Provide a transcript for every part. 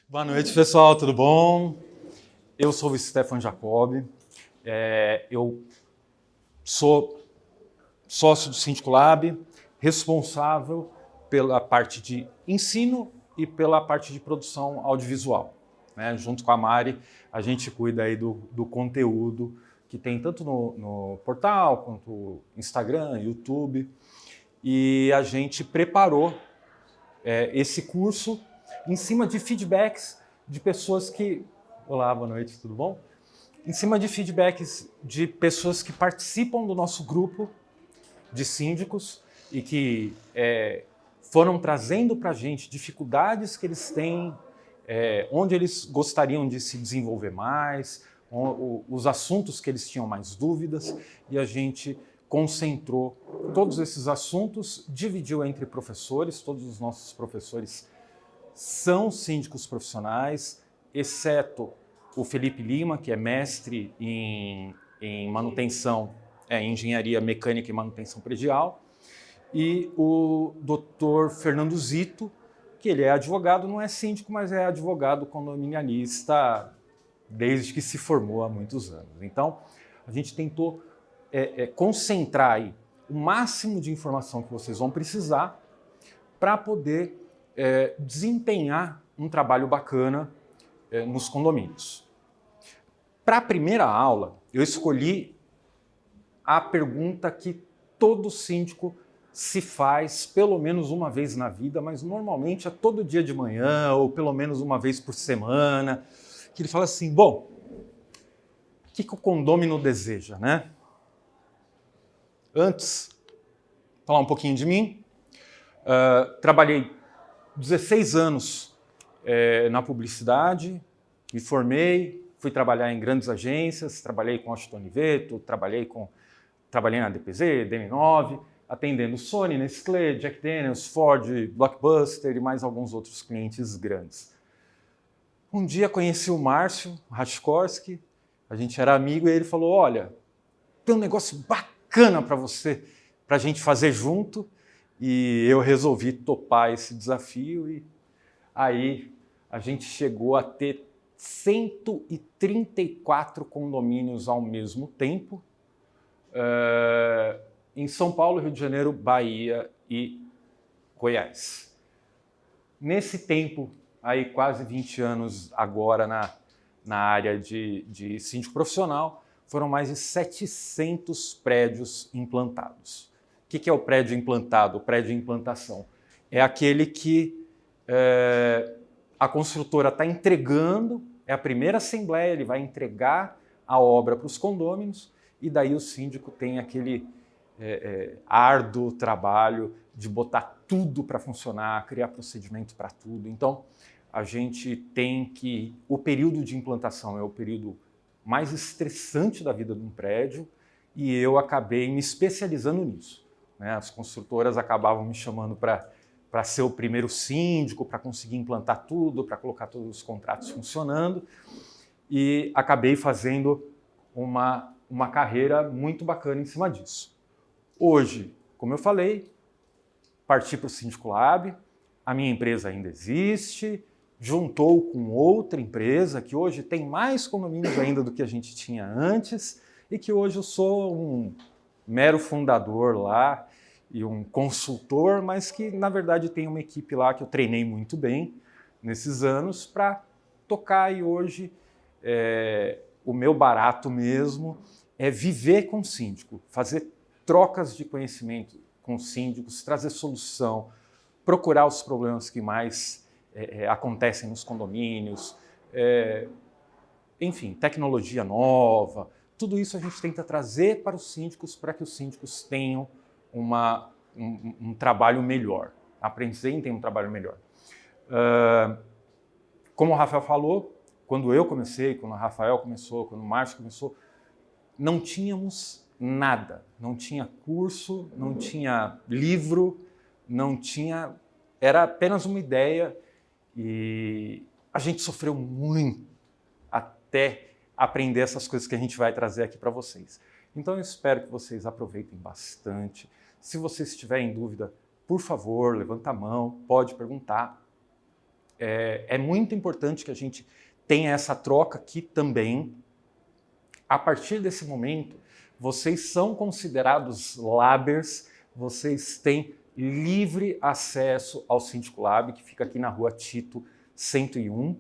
Boa noite, pessoal, tudo bom? Eu sou o Stefan Jacob, eu sou sócio do Síndico Lab, responsável pela parte de ensino e pela parte de produção audiovisual. Né? Junto com a Mari, a gente cuida aí do conteúdo que tem tanto no portal, quanto Instagram, YouTube, e a gente preparou esse curso em cima de feedbacks de pessoas que... Olá, boa noite, tudo bom? Em cima de feedbacks de pessoas que participam do nosso grupo de síndicos e que foram trazendo para a gente dificuldades que eles têm, onde eles gostariam de se desenvolver mais, os assuntos que eles tinham mais dúvidas, e a gente concentrou todos esses assuntos, dividiu entre professores, todos os nossos professores são síndicos profissionais, exceto o Felipe Lima, que é mestre em manutenção, engenharia mecânica e manutenção predial, e o Dr. Fernando Zito, que ele é advogado, não é síndico, mas é advogado condominialista desde que se formou há muitos anos. Então, a gente tentou concentrar aí o máximo de informação que vocês vão precisar para poder desempenhar um trabalho bacana nos condomínios. Para a primeira aula, eu escolhi a pergunta que todo síndico se faz pelo menos uma vez na vida, mas normalmente é todo dia de manhã ou pelo menos uma vez por semana, que ele fala assim, bom, o que o condômino deseja, né? Antes, falar um pouquinho de mim. Trabalhei 16 anos na publicidade, me formei, fui trabalhar em grandes agências, trabalhei com Washington Oliveto, trabalhei na DPZ, DM9, atendendo Sony, Nestlé, Jack Daniels, Ford, Blockbuster e mais alguns outros clientes grandes. Um dia conheci o Márcio Rachkorski, a gente era amigo, e ele falou, olha, tem um negócio bacana para você, para a gente fazer junto, e eu resolvi topar esse desafio, e aí a gente chegou a ter 134 condomínios ao mesmo tempo, em São Paulo, Rio de Janeiro, Bahia e Goiás. Nesse tempo, aí quase 20 anos agora na área de síndico profissional, foram mais de 700 prédios implantados. O que é o prédio implantado? O prédio de implantação é aquele que a construtora está entregando, é a primeira assembleia, ele vai entregar a obra para os condôminos, e daí o síndico tem aquele árduo trabalho de botar tudo para funcionar, criar procedimento para tudo. Então, a gente tem que... O período de implantação é o período mais estressante da vida de um prédio, e eu acabei me especializando nisso. Né? As construtoras acabavam me chamando para ser o primeiro síndico, para conseguir implantar tudo, para colocar todos os contratos funcionando, e acabei fazendo uma carreira muito bacana em cima disso. Hoje, como eu falei, parti para o Síndico Lab, a minha empresa ainda existe, juntou com outra empresa que hoje tem mais condomínios ainda do que a gente tinha antes, e que hoje eu sou um mero fundador lá e um consultor, mas que na verdade tem uma equipe lá que eu treinei muito bem nesses anos para tocar, e hoje o meu barato mesmo é viver com o síndico, fazer trocas de conhecimento com os síndicos, trazer solução, procurar os problemas que mais acontecem nos condomínios, enfim, tecnologia nova, tudo isso a gente tenta trazer para os síndicos, para que os síndicos tenham um trabalho melhor, apresentem um trabalho melhor. Como o Rafael falou, quando eu comecei, quando o Rafael começou, quando o Márcio começou, não tínhamos nada, não tinha curso, não tinha livro, não tinha... Era apenas uma ideia, e a gente sofreu muito até aprender essas coisas que a gente vai trazer aqui para vocês. Então eu espero que vocês aproveitem bastante. Se vocês estiverem em dúvida, por favor, levanta a mão, pode perguntar. é muito importante que a gente tenha essa troca aqui também. A partir desse momento, vocês são considerados Labers, vocês têm livre acesso ao Síndico Lab, que fica aqui na Rua Tito 101.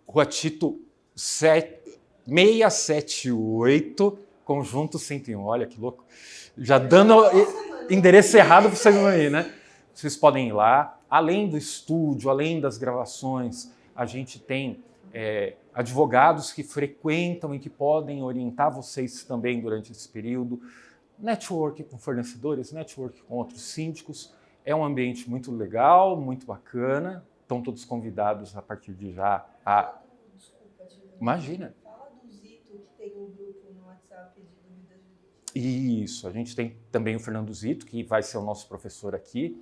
Rua Tito 678, Conjunto 101. Olha que louco. Já dando endereço errado para vocês aí, né? Vocês podem ir lá. Além do estúdio, além das gravações, a gente tem advogados que frequentam e que podem orientar vocês também durante esse período. Network com fornecedores, network com outros síndicos. É um ambiente muito legal, muito bacana. Estão todos convidados a partir de já a... Desculpa, Imagina. Fala do Zito, que tem um grupo no WhatsApp de dúvidas jurídicas. Isso, a gente tem também o Fernando Zito, que vai ser o nosso professor aqui.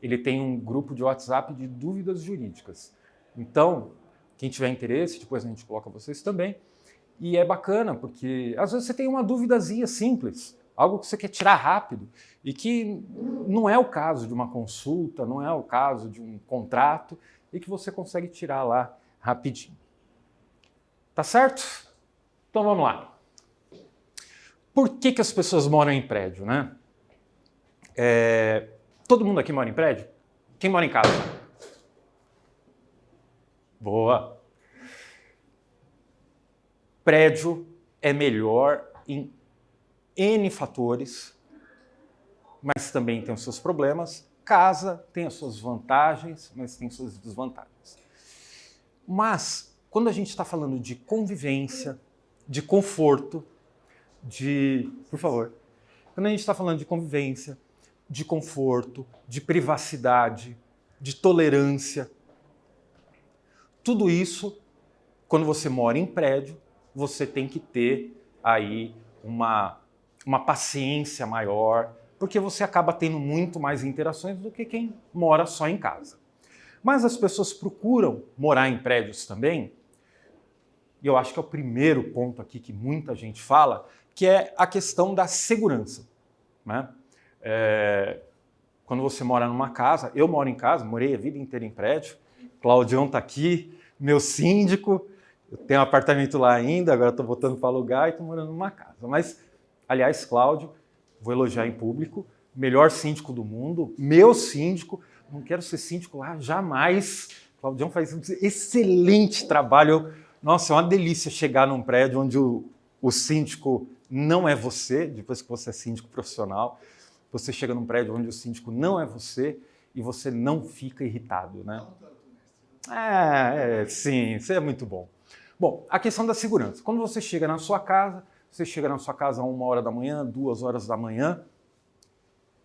Ele tem um grupo de WhatsApp de dúvidas jurídicas. Então, quem tiver interesse, depois a gente coloca vocês também. E é bacana, porque às vezes você tem uma duvidazinha simples, algo que você quer tirar rápido e que não é o caso de uma consulta, não é o caso de um contrato e que você consegue tirar lá rapidinho. Tá certo? Então vamos lá. Por que as pessoas moram em prédio, né? Todo mundo aqui mora em prédio? Quem mora em casa? Boa. Prédio é melhor em N fatores, mas também tem os seus problemas. Casa tem as suas vantagens, mas tem suas desvantagens. Mas, quando a gente está falando de convivência, de conforto, Por favor. Quando a gente está falando de convivência, de conforto, de privacidade, de tolerância, tudo isso, quando você mora em prédio, você tem que ter aí uma paciência maior, porque você acaba tendo muito mais interações do que quem mora só em casa. Mas as pessoas procuram morar em prédios também, e eu acho que é o primeiro ponto aqui que muita gente fala, que é a questão da segurança, né? Quando você mora numa casa, eu moro em casa, morei a vida inteira em prédio, Claudião está aqui, meu síndico, eu tenho um apartamento lá ainda, agora estou botando para alugar e estou morando numa casa. Mas, aliás, Cláudio, vou elogiar em público, melhor síndico do mundo, meu síndico, não quero ser síndico lá jamais. Claudião faz um excelente trabalho. Nossa, é uma delícia chegar num prédio onde o síndico não é você, depois que você é síndico profissional, você chega num prédio onde o síndico não é você e você não fica irritado, né? Sim, isso é muito bom. Bom, a questão da segurança. Quando você chega na sua casa, a 1h da manhã, 2h da manhã,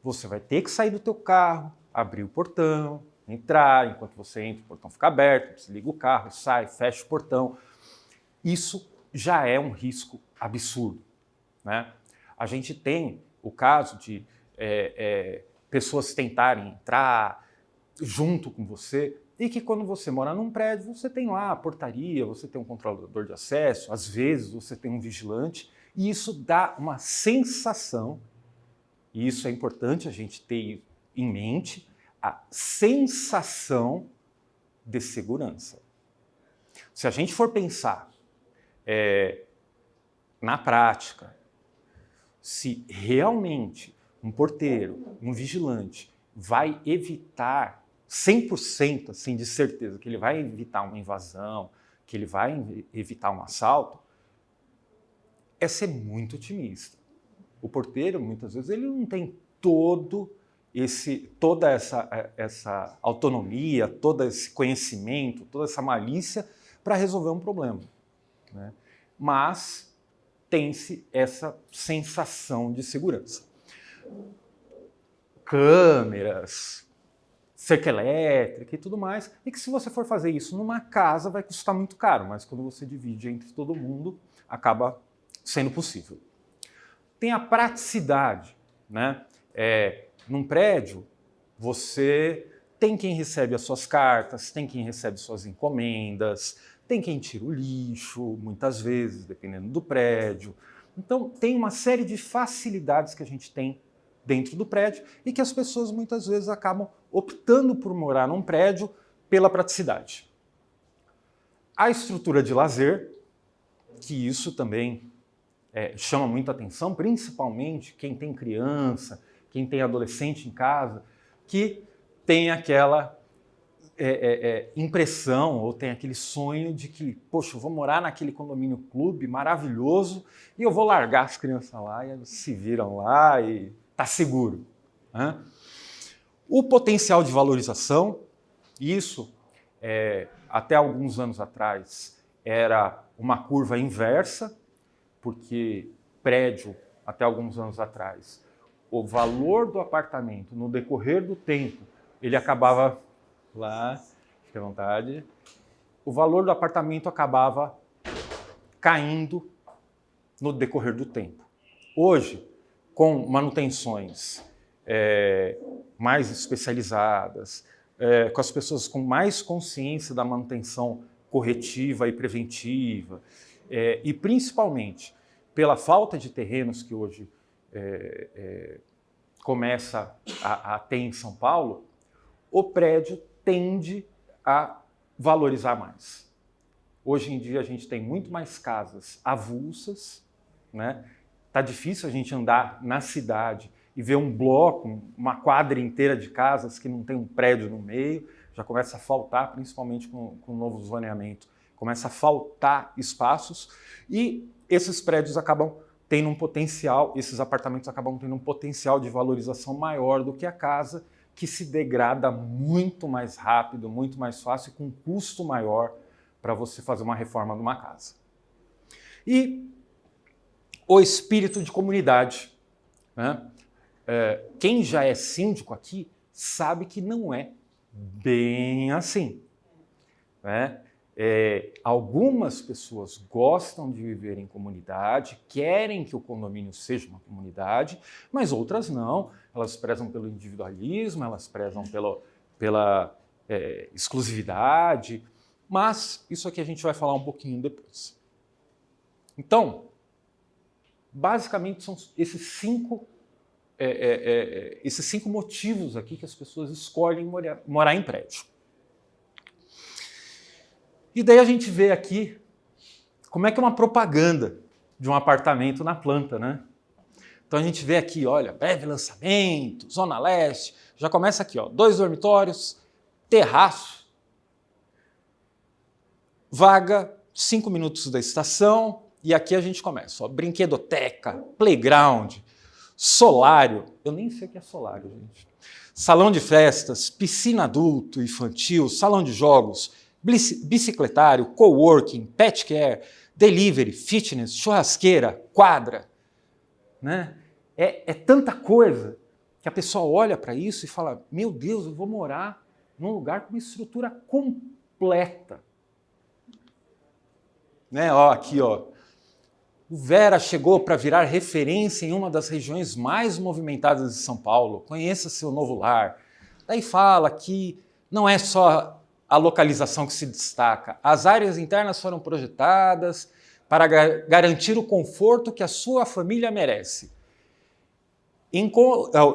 você vai ter que sair do teu carro, abrir o portão, entrar, enquanto você entra, o portão fica aberto, você liga o carro, sai, fecha o portão. Isso já é um risco absurdo, né? A gente tem o caso de pessoas tentarem entrar junto com você e que quando você mora num prédio, você tem lá a portaria, você tem um controlador de acesso, às vezes você tem um vigilante, e isso dá uma sensação, e isso é importante a gente ter em mente, a sensação de segurança. Se a gente for pensar na prática, se realmente um porteiro, um vigilante vai evitar 100% assim, de certeza que ele vai evitar uma invasão, que ele vai evitar um assalto, é ser muito otimista. O porteiro, muitas vezes, ele não tem toda essa autonomia, todo esse conhecimento, toda essa malícia para resolver um problema, né? Mas tem-se essa sensação de segurança. Câmeras, cerca elétrica e tudo mais, e que se você for fazer isso numa casa vai custar muito caro, mas quando você divide entre todo mundo, acaba sendo possível. Tem a praticidade, né? Num prédio, você tem quem recebe as suas cartas, tem quem recebe suas encomendas, tem quem tira o lixo, muitas vezes, dependendo do prédio. Então, tem uma série de facilidades que a gente tem dentro do prédio e que as pessoas muitas vezes acabam optando por morar num prédio pela praticidade. A estrutura de lazer, que isso também chama muita atenção, principalmente quem tem criança, quem tem adolescente em casa, que tem aquela impressão ou tem aquele sonho de que, poxa, eu vou morar naquele condomínio clube maravilhoso e eu vou largar as crianças lá e elas se viram lá e tá seguro, né? O potencial de valorização, isso até alguns anos atrás era uma curva inversa, porque prédio, até alguns anos atrás, o valor do apartamento no decorrer do tempo, ele acabava lá, fique à vontade, o valor do apartamento acabava caindo no decorrer do tempo. Hoje, com manutenções mais especializadas, com as pessoas com mais consciência da manutenção corretiva e preventiva, e principalmente pela falta de terrenos que hoje começa a ter em São Paulo, o prédio tende a valorizar mais. Hoje em dia a gente tem muito mais casas avulsas, né? Tá difícil a gente andar na cidade e ver um bloco, uma quadra inteira de casas que não tem um prédio no meio, já começa a faltar, principalmente com o novo zoneamento, começa a faltar espaços e esses prédios acabam tendo um potencial, esses apartamentos acabam tendo um potencial de valorização maior do que a casa, que se degrada muito mais rápido, muito mais fácil, com um custo maior para você fazer uma reforma numa casa. E o espírito de comunidade, né? Quem já é síndico aqui sabe que não é bem assim, né? Algumas pessoas gostam de viver em comunidade, querem que o condomínio seja uma comunidade, mas outras não. Elas prezam pelo individualismo, elas prezam pela exclusividade, mas isso aqui a gente vai falar um pouquinho depois. Então, basicamente são esses cinco motivos aqui que as pessoas escolhem morar em prédio. E daí a gente vê aqui como é que é uma propaganda de um apartamento na planta, né? Então a gente vê aqui, olha, breve lançamento, Zona Leste, já começa aqui, ó, 2 dormitórios, terraço, vaga, 5 minutos da estação, e aqui a gente começa, ó, brinquedoteca, playground, solário, eu nem sei o que é solário, gente, salão de festas, piscina adulto, infantil, salão de jogos, bicicletário, coworking, pet care, delivery, fitness, churrasqueira, quadra, né? É tanta coisa que a pessoa olha para isso e fala, meu Deus, eu vou morar num lugar com uma estrutura completa. Né? Ó, aqui, ó. O Vera chegou para virar referência em uma das regiões mais movimentadas de São Paulo. Conheça seu novo lar. Daí fala que não é só a localização que se destaca. As áreas internas foram projetadas para garantir o conforto que a sua família merece.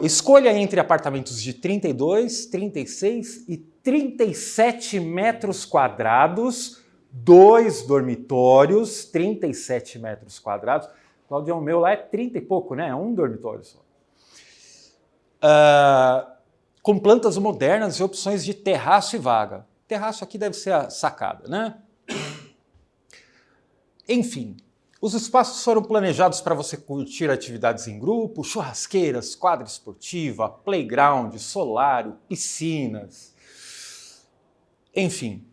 Escolha entre apartamentos de 32, 36 e 37 metros quadrados, 2 dormitórios, 37 metros quadrados. Claudião, o meu lá é 30 e pouco, né? É um dormitório só. Com plantas modernas e opções de terraço e vaga. Terraço aqui deve ser a sacada, né? Enfim, os espaços foram planejados para você curtir atividades em grupo, churrasqueiras, quadra esportiva, playground, solário, piscinas. Enfim,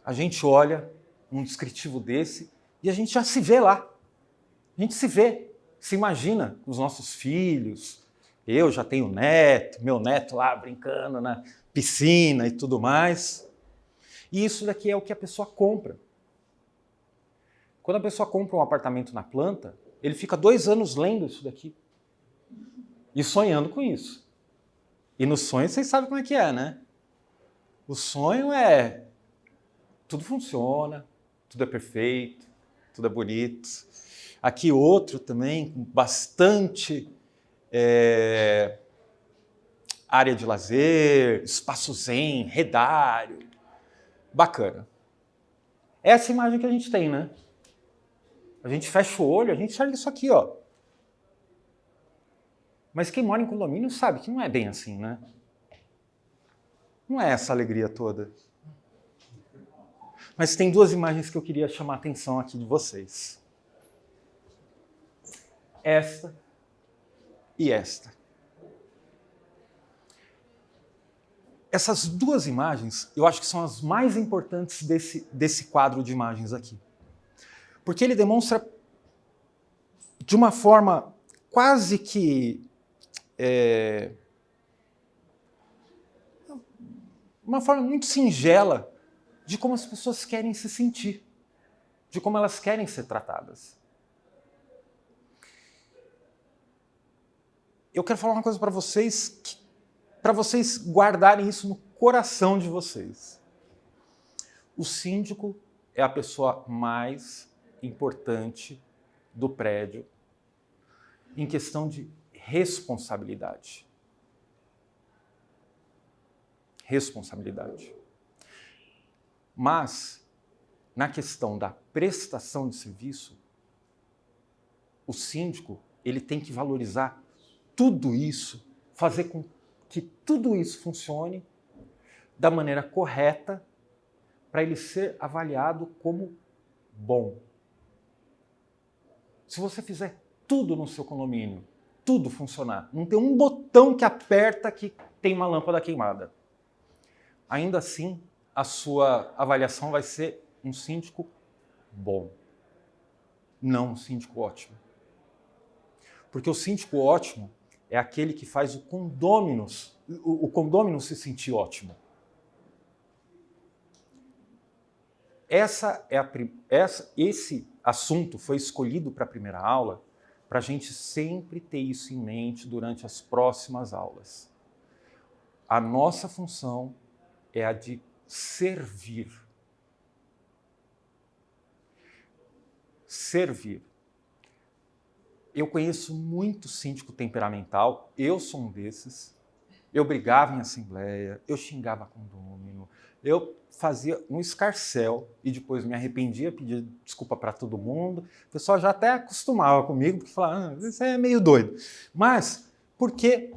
a gente olha um descritivo desse e a gente já se vê lá. A gente se vê, se imagina com os nossos filhos. Eu já tenho neto, meu neto lá brincando na piscina e tudo mais. E isso daqui é o que a pessoa compra. Quando a pessoa compra um apartamento na planta, ele fica 2 anos lendo isso daqui e sonhando com isso. E no sonho vocês sabem como é que é, né? O sonho é tudo funciona, tudo é perfeito, tudo é bonito. Aqui outro também com bastante área de lazer, espaço zen, redário. Bacana. Essa imagem que a gente tem, né? A gente fecha o olho, a gente enxerga isso aqui, ó. Mas quem mora em condomínio sabe que não é bem assim, né? Não é essa alegria toda. Mas tem duas imagens que eu queria chamar a atenção aqui de vocês. Esta e esta. Essas duas imagens, eu acho que são as mais importantes desse quadro de imagens aqui. Porque ele demonstra, de uma forma quase que... uma forma muito singela de como as pessoas querem se sentir, de como elas querem ser tratadas. Eu quero falar uma coisa para vocês guardarem isso no coração de vocês. O síndico é a pessoa mais importante do prédio em questão de responsabilidade. Responsabilidade. Mas, na questão da prestação de serviço, o síndico ele tem que valorizar tudo isso, fazer com que tudo isso funcione da maneira correta para ele ser avaliado como bom. Se você fizer tudo no seu condomínio, tudo funcionar, não tem um botão que aperta que tem uma lâmpada queimada, ainda assim a sua avaliação vai ser um síndico bom, não um síndico ótimo. Porque o síndico ótimo é aquele que faz o condômino se sentir ótimo. Esse assunto foi escolhido para a primeira aula para a gente sempre ter isso em mente durante as próximas aulas. A nossa função é a de servir. Servir. Eu conheço muito síndico temperamental, eu sou um desses. Eu brigava em assembleia, eu xingava condomínio, eu fazia um escarcéu e depois me arrependia, pedia desculpa para todo mundo. O pessoal já até acostumava comigo, porque falava, isso é meio doido. Mas, porque,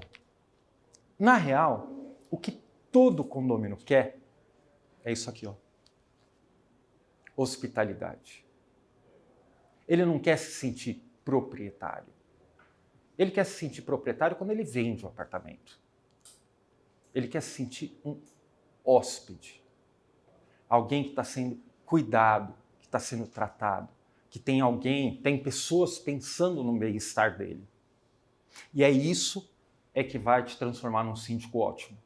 na real, o que todo condomínio quer é isso aqui, ó. Hospitalidade. Ele não quer se sentir proprietário. Ele quer se sentir proprietário quando ele vende o apartamento. Ele quer se sentir um hóspede. Alguém que está sendo cuidado, que está sendo tratado, que tem pessoas pensando no bem-estar dele. E é isso que vai te transformar num síndico ótimo.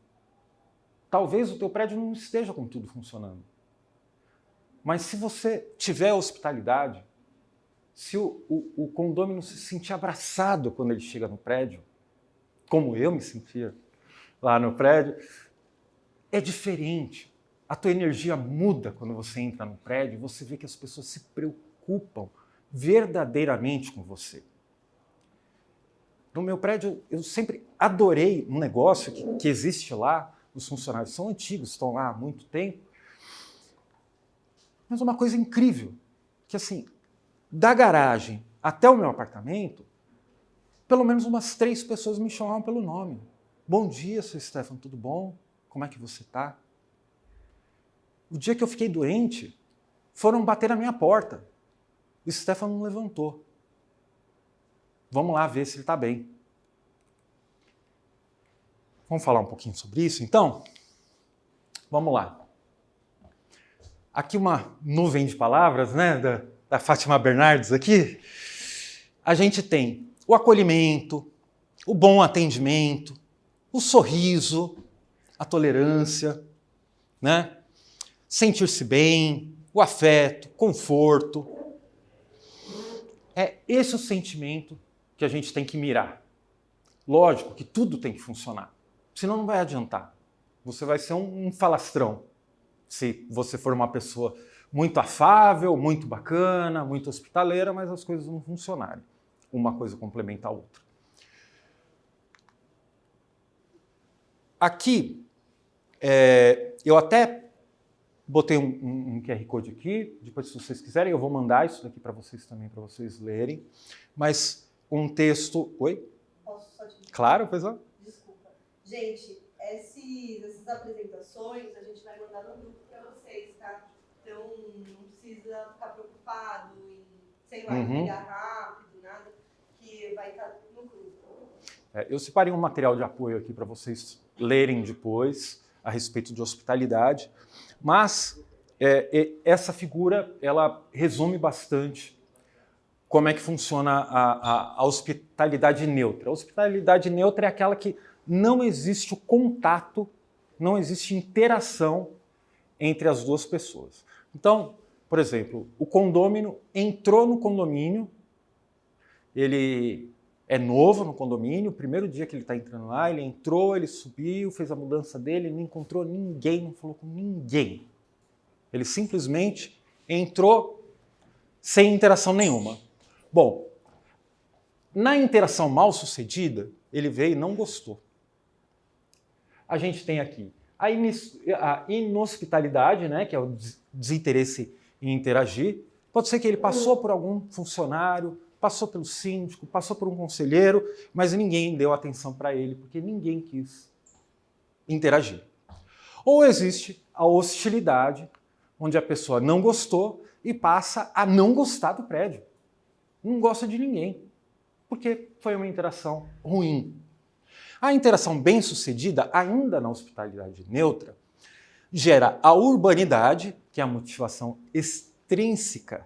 Talvez o teu prédio não esteja com tudo funcionando. Mas se você tiver hospitalidade, se o condômino se sentir abraçado quando ele chega no prédio, como eu me sentia lá no prédio, é diferente. A tua energia muda quando você entra no prédio, você vê que as pessoas se preocupam verdadeiramente com você. No meu prédio, eu sempre adorei um negócio que existe lá, os funcionários são antigos, estão lá há muito tempo, mas uma coisa incrível, que assim, da garagem até o meu apartamento, pelo menos umas 3 pessoas me chamavam pelo nome. Bom dia, seu Stefano, tudo bom? Como é que você está? O dia que eu fiquei doente, foram bater na minha porta. O Stefano não levantou. Vamos lá ver se ele está bem. Vamos falar um pouquinho sobre isso, então? Vamos lá. Aqui uma nuvem de palavras, né, da Fátima Bernardes aqui. A gente tem o acolhimento, o bom atendimento, o sorriso, a tolerância, né? Sentir-se bem, o afeto, conforto. É esse o sentimento que a gente tem que mirar. Lógico que tudo tem que funcionar, senão não vai adiantar. Você vai ser um falastrão, se você for uma pessoa muito afável, muito bacana, muito hospitaleira, mas as coisas não funcionarem. Uma coisa complementa a outra. aqui, eu até botei um QR Code aqui, depois se vocês quiserem eu vou mandar isso daqui para vocês também, para vocês lerem, mas um texto... Oi? Posso só te... Claro, pois não. Desculpa. Gente, essas apresentações a gente vai mandar no grupo para vocês, tá? Então não precisa ficar preocupado em, sei lá, pegar rápido, nada, que vai estar no grupo. Eu separei um material de apoio aqui para vocês lerem depois a respeito de hospitalidade, mas essa figura ela resume bastante como é que funciona a hospitalidade neutra. A hospitalidade neutra é aquela que não existe o contato, não existe interação entre as duas pessoas. Então, por exemplo, o condômino entrou no condomínio, ele é novo no condomínio, o primeiro dia que ele está entrando lá, ele entrou, ele subiu, fez a mudança dele, não encontrou ninguém, não falou com ninguém. Ele simplesmente entrou sem interação nenhuma. Bom, na interação mal sucedida, ele veio e não gostou. A gente tem aqui a inhospitalidade, né, que é o desinteresse em interagir. Pode ser que ele passou por algum funcionário, passou pelo síndico, passou por um conselheiro, mas ninguém deu atenção para ele, porque ninguém quis interagir. Ou existe a hostilidade, onde a pessoa não gostou e passa a não gostar do prédio. Não gosta de ninguém, porque foi uma interação ruim. A interação bem-sucedida, ainda na hospitalidade neutra, gera a urbanidade, que é a motivação extrínseca,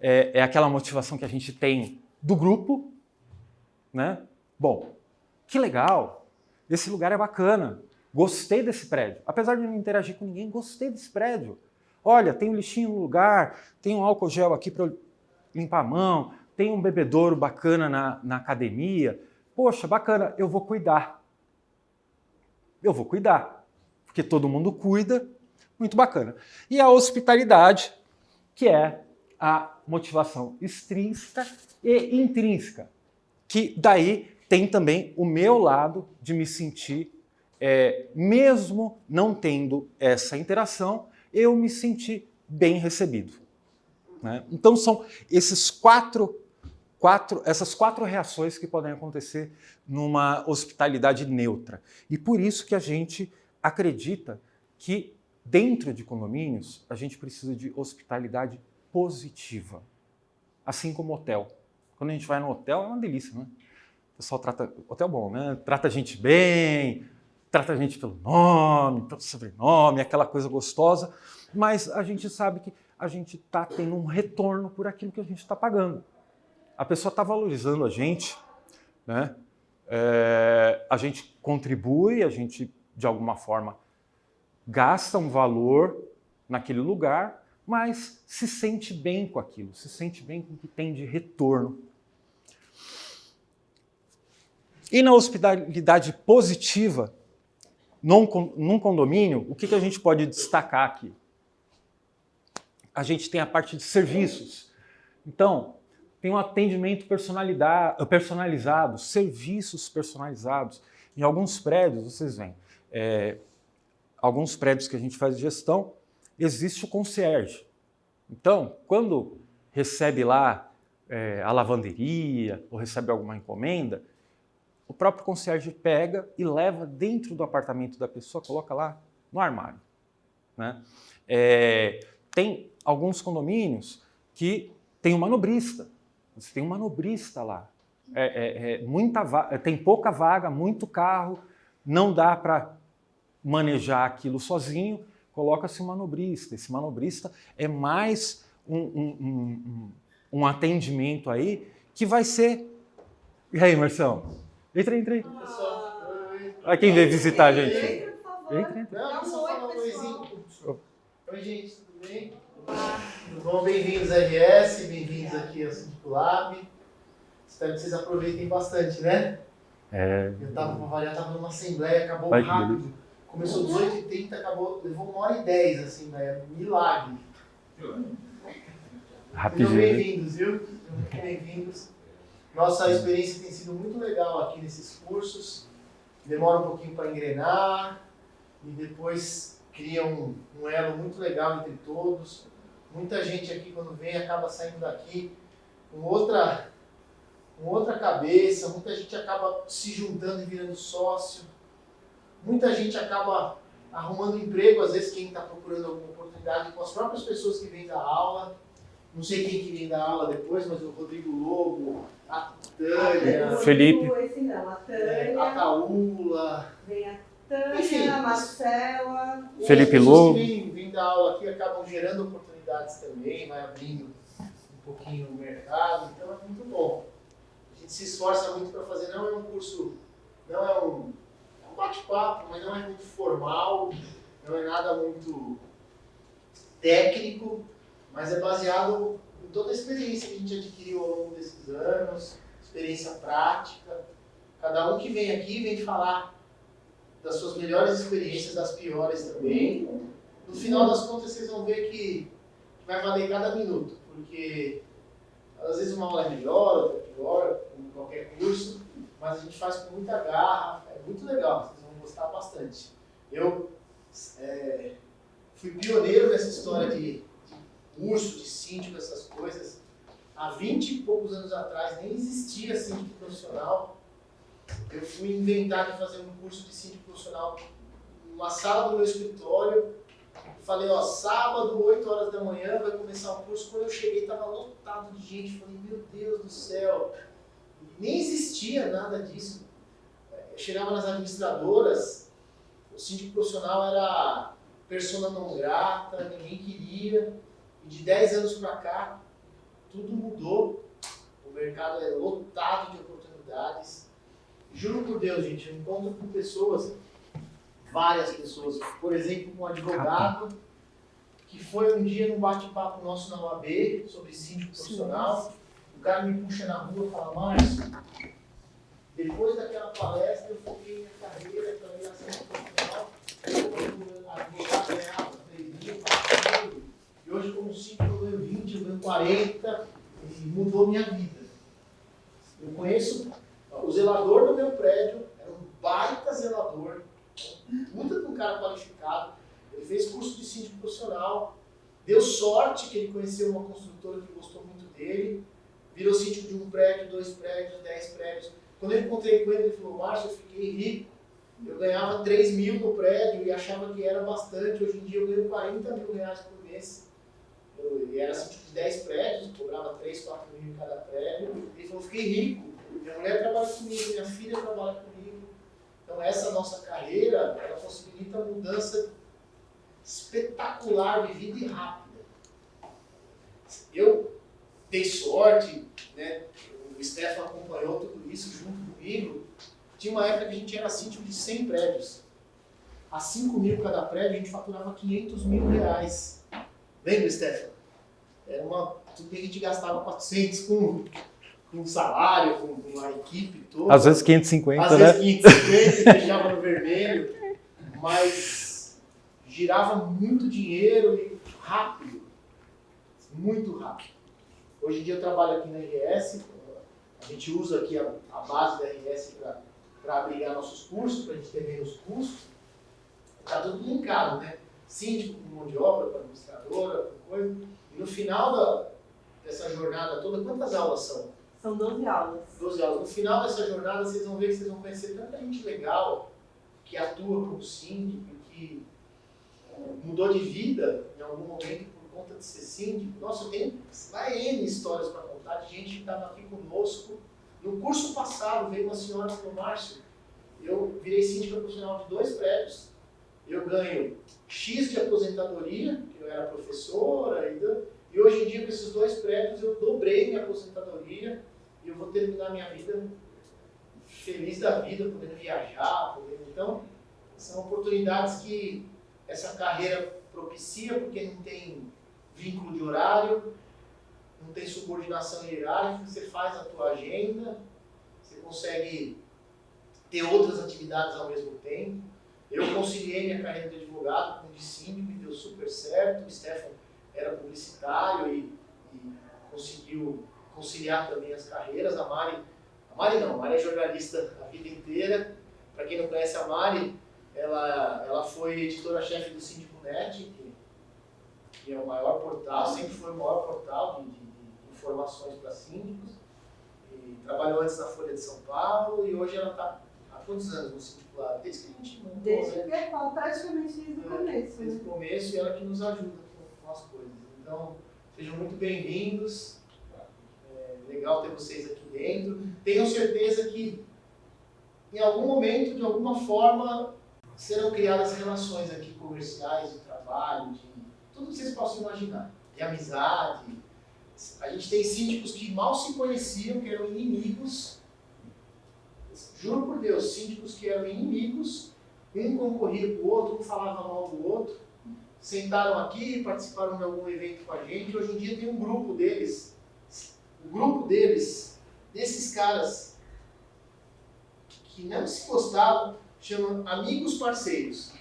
é aquela motivação que a gente tem do grupo, né? Bom, que legal, esse lugar é bacana, gostei desse prédio. Apesar de não interagir com ninguém, gostei desse prédio. Olha, tem um lixinho no lugar, tem um álcool gel aqui para limpar a mão, tem um bebedouro bacana na academia. Poxa, bacana, eu vou cuidar. Eu vou cuidar, porque todo mundo cuida, muito bacana. E a hospitalidade, que é a motivação extrínseca e intrínseca, que daí tem também o meu lado de me sentir, mesmo não tendo essa interação, eu me sentir bem recebido. Né? Então são essas quatro reações que podem acontecer numa hospitalidade neutra. E por isso que a gente acredita que dentro de condomínios a gente precisa de hospitalidade positiva. Assim como hotel. Quando a gente vai no hotel é uma delícia, né? O pessoal trata... Hotel bom, né? Trata a gente bem, trata a gente pelo nome, pelo sobrenome, aquela coisa gostosa, mas a gente sabe que a gente está tendo um retorno por aquilo que a gente está pagando. A pessoa está valorizando a gente, né? A gente contribui, a gente, de alguma forma, gasta um valor naquele lugar, mas se sente bem com aquilo, se sente bem com o que tem de retorno. E na hospitalidade positiva, num condomínio, o que a gente pode destacar aqui? A gente tem a parte de serviços. Então, tem um atendimento personalizado, serviços personalizados. Em alguns prédios, vocês veem, alguns prédios que a gente faz gestão, existe o concierge. Então, quando recebe lá a lavanderia ou recebe alguma encomenda, o próprio concierge pega e leva dentro do apartamento da pessoa, coloca lá no armário. Né? Tem alguns condomínios que tem um manobrista. Você tem um manobrista lá. Tem pouca vaga, muito carro, não dá para manejar aquilo sozinho, coloca-se um manobrista. Esse manobrista é mais um atendimento aí que vai ser... E aí, Marção? Entra aí. Olha quem veio visitar a gente. Entra, por favor. Não, só falar um pessoal. oizinho. Oi, gente, tudo bem? Tudo bom? Bem-vindos à RS, bem-vindos aqui ao Síndico Lab. Espero que vocês aproveitem bastante, né? Eu tava numa assembleia, acabou rápido. Começou 18h30, acabou, levou 1h10 a assembleia. Milagre. Rapidinho. Sejam bem-vindos, viu? Sejam muito bem-vindos. Nossa experiência tem sido muito legal aqui nesses cursos. demora um pouquinho para engrenar e depois cria um elo muito legal entre todos. Muita gente aqui, quando vem, acaba saindo daqui com outra cabeça, muita gente acaba se juntando e virando sócio, muita gente acaba arrumando emprego, às vezes quem está procurando alguma oportunidade com as próprias pessoas que vêm dar aula. Não sei quem que vem dar aula depois, mas o Rodrigo Lobo, a Tânia, Felipe. Esse não, a Tânia. A Caúla. Vem a Tânia, Enfim, a Marcela. Felipe as pessoas Lobo. que vêm dar aula aqui acabam gerando oportunidades também, vai abrindo um pouquinho o mercado, então é muito bom. A gente se esforça muito para fazer, não é um curso, não é um bate-papo, mas não é muito formal, não é nada muito técnico, mas é baseado em toda a experiência que a gente adquiriu ao longo desses anos, experiência prática. Cada um que vem aqui vem falar das suas melhores experiências, das piores também. No final das contas, vocês vão ver que vai valer cada minuto, porque às vezes uma aula é melhor, outra é pior, como qualquer curso, mas a gente faz com muita garra, é muito legal, vocês vão gostar bastante. Eu fui pioneiro nessa história de curso, de síndico, essas coisas. Há 20 e poucos anos atrás nem existia síndico profissional. Eu fui inventar de fazer um curso de síndico profissional numa sala do meu escritório. Falei, ó, sábado, 8 horas da manhã, vai começar o curso. Quando eu cheguei, estava lotado de gente. Falei, meu Deus do céu. Nem existia nada disso. Eu chegava nas administradoras, o síndico profissional era persona não grata, ninguém queria. E de 10 anos para cá, tudo mudou. O mercado é lotado de oportunidades. Juro por Deus, gente, eu encontro com pessoas, várias pessoas, por exemplo, um advogado que foi um dia num bate-papo nosso na UAB sobre síndico profissional. O cara me puxa na rua e fala, Márcio, depois daquela palestra eu foquei minha carreira para virar síndico profissional, eu advogado ganhava 3 mil, 4 mil, e hoje como síndico eu ganho 20, eu ganho 40, e mudou minha vida. Eu conheço o zelador do meu prédio, era um baita zelador, puta de um cara qualificado, ele fez curso de síndico profissional, deu sorte que ele conheceu uma construtora que gostou muito dele, virou síndico de 1 prédio, 2 prédios, 10 prédios. Quando eu encontrei com ele, ele falou, Márcio, eu fiquei rico, eu ganhava 3 mil no prédio e achava que era bastante, hoje em dia eu ganho 40 mil reais por mês. Eu era síndico de 10 prédios, cobrava 3, 4 mil em cada prédio, ele falou, eu fiquei rico. Minha mulher trabalha comigo, minha filha trabalha comigo. Então essa nossa carreira, ela possibilita mudança espetacular de vida e rápida. Eu dei sorte, né? O Stefan acompanhou tudo isso junto comigo. Tinha uma época que a gente era síndico de 100 prédios. A 5 mil cada prédio, a gente faturava 500 mil reais. Lembra, Stefan? Era tudo que a gente gastava 400 com salário, com a equipe toda. Às vezes 550, Às né? vezes 550, fechava no vermelho, mas girava muito dinheiro e rápido, muito rápido. Hoje em dia eu trabalho aqui na RS, a gente usa aqui a base da RS para abrigar nossos cursos, para a gente ter menos custos. Está tudo linkado, né? Síndico com mão de obra, com administradora, com coisa. E no final dessa jornada toda, quantas aulas são? São 12 aulas. 12 aulas. No final dessa jornada, vocês vão ver que vocês vão conhecer tanta gente legal que atua como síndico, que mudou de vida em algum momento por conta de ser síndico. Nossa, eu tenho N histórias para contar de gente que estava aqui conosco. No curso passado, veio uma senhora e falou, Márcio, eu virei síndico profissional de 2 prédios. Eu ganho X de aposentadoria, que eu era professora, e hoje em dia, com esses 2 prédios, eu dobrei minha aposentadoria e eu vou terminar minha vida feliz da vida, podendo viajar, Então, são oportunidades que essa carreira propicia, porque não tem vínculo de horário, não tem subordinação hierárquica, você faz a tua agenda, você consegue ter outras atividades ao mesmo tempo. Eu conciliei minha carreira de advogado com de síndico e deu super certo. O Stefan era publicitário e conseguiu conciliar também as carreiras. A Mari é jornalista a vida inteira. Para quem não conhece a Mari, ela foi editora-chefe do Síndico Net, que é o maior portal, sempre foi o maior portal de informações para síndicos. E trabalhou antes na Folha de São Paulo e hoje ela está há quantos anos no Síndico Lab? Desde que a gente montou, desde que é praticamente desde o começo. Desde o começo, e ela que nos ajuda com as coisas. Então, sejam muito bem-vindos. É legal ter vocês aqui dentro. Tenham certeza que em algum momento, de alguma forma, serão criadas relações aqui comerciais, de trabalho, de tudo que vocês possam imaginar. De amizade. A gente tem síndicos que mal se conheciam, que eram inimigos. Juro por Deus, síndicos que eram inimigos, um concorria com o outro, um falava mal do outro. Sentaram aqui, participaram de algum evento com a gente. Hoje em dia tem um grupo deles. O grupo deles, desses caras que não se gostavam, chama amigos parceiros.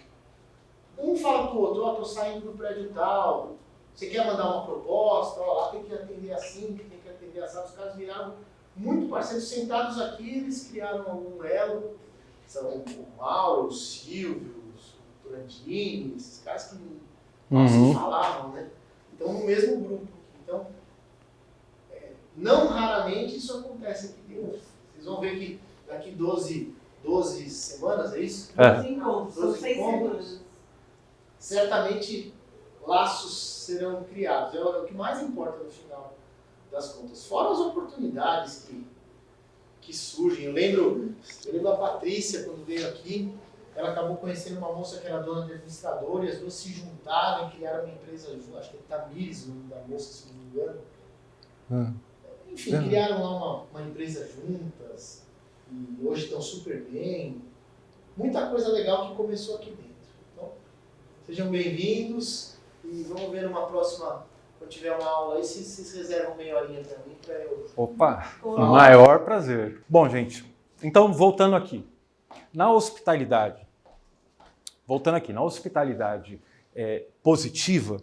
Um fala pro outro, ó, tô saindo do prédio tal, você quer mandar uma proposta, ó, lá tem que atender assim, tem que atender assim. Os caras viraram muito parceiros, sentados aqui, eles criaram algum elo. São o Mauro, o Silvio, o Turandini, esses caras que não se falavam, né? Então, no mesmo grupo. Então, não raramente isso acontece aqui dentro. Vocês vão ver que daqui 12 semanas, é isso? 12 encontros, são 12 6 encontros. semanas. Certamente laços serão criados. É o que mais importa no final das contas. Fora as oportunidades que surgem. Eu lembro a Patrícia, quando veio aqui, ela acabou conhecendo uma moça que era dona de administrador e as duas se juntaram e criaram uma empresa junto. Acho que é Tamires, o nome da moça, se não me engano. Enfim, criaram lá uma empresa juntas e hoje estão super bem. Muita coisa legal que começou aqui dentro. Então, sejam bem-vindos e vamos ver numa próxima, quando tiver uma aula aí, se vocês reservam meia horinha para mim, para eu... Opa, maior prazer. Bom, gente, então voltando aqui. Na hospitalidade positiva,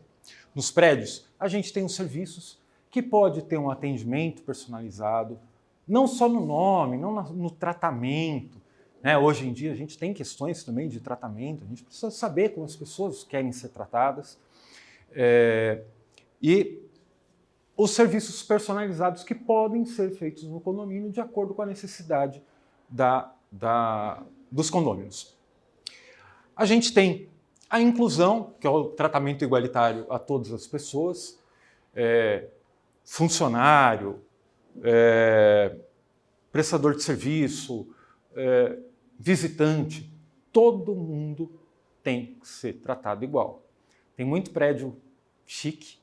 nos prédios, a gente tem os serviços que pode ter um atendimento personalizado, não só no nome, não no tratamento. Né? Hoje em dia a gente tem questões também de tratamento, a gente precisa saber como as pessoas querem ser tratadas. E os serviços personalizados que podem ser feitos no condomínio de acordo com a necessidade dos condôminos. A gente tem a inclusão, que é o tratamento igualitário a todas as pessoas, funcionário, prestador de serviço, visitante, todo mundo tem que ser tratado igual. Tem muito prédio chique,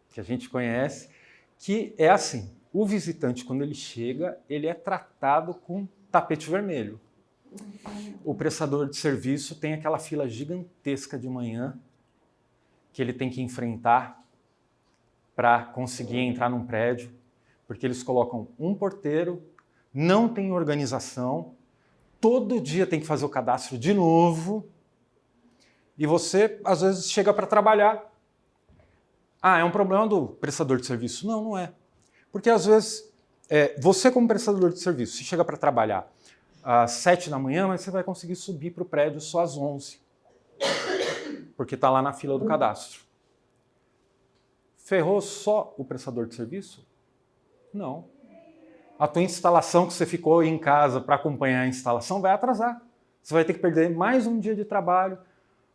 que a gente conhece, que é assim, o visitante, quando ele chega, ele é tratado com tapete vermelho. O prestador de serviço tem aquela fila gigantesca de manhã que ele tem que enfrentar para conseguir entrar num prédio, porque eles colocam um porteiro, não tem organização, todo dia tem que fazer o cadastro de novo, e você, às vezes, chega para trabalhar. Ah, é um problema do prestador de serviço? Não, não é. Porque, às vezes, você como prestador de serviço, se chega para trabalhar às 7 da manhã, mas você vai conseguir subir para o prédio só às 11, porque está lá na fila do cadastro. Ferrou só o prestador de serviço? Não. A tua instalação que você ficou em casa para acompanhar a instalação vai atrasar. Você vai ter que perder mais um dia de trabalho,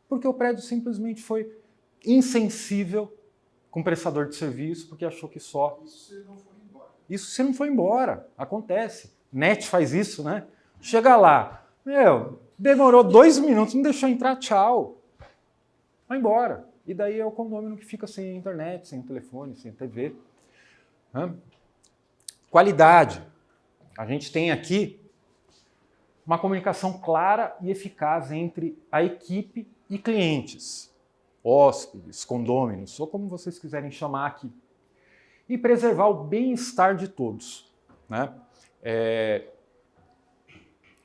porque o prédio simplesmente foi insensível com o prestador de serviço, porque achou que só... Isso se não for embora. Isso se não for embora. Acontece. NET faz isso, né? Chega lá, demorou 2 minutos, não deixou entrar, tchau. Vai embora. E daí é o condomínio que fica sem internet, sem telefone, sem TV. Qualidade. A gente tem aqui uma comunicação clara e eficaz entre a equipe e clientes, hóspedes, condôminos, ou como vocês quiserem chamar aqui. E preservar o bem-estar de todos. Né?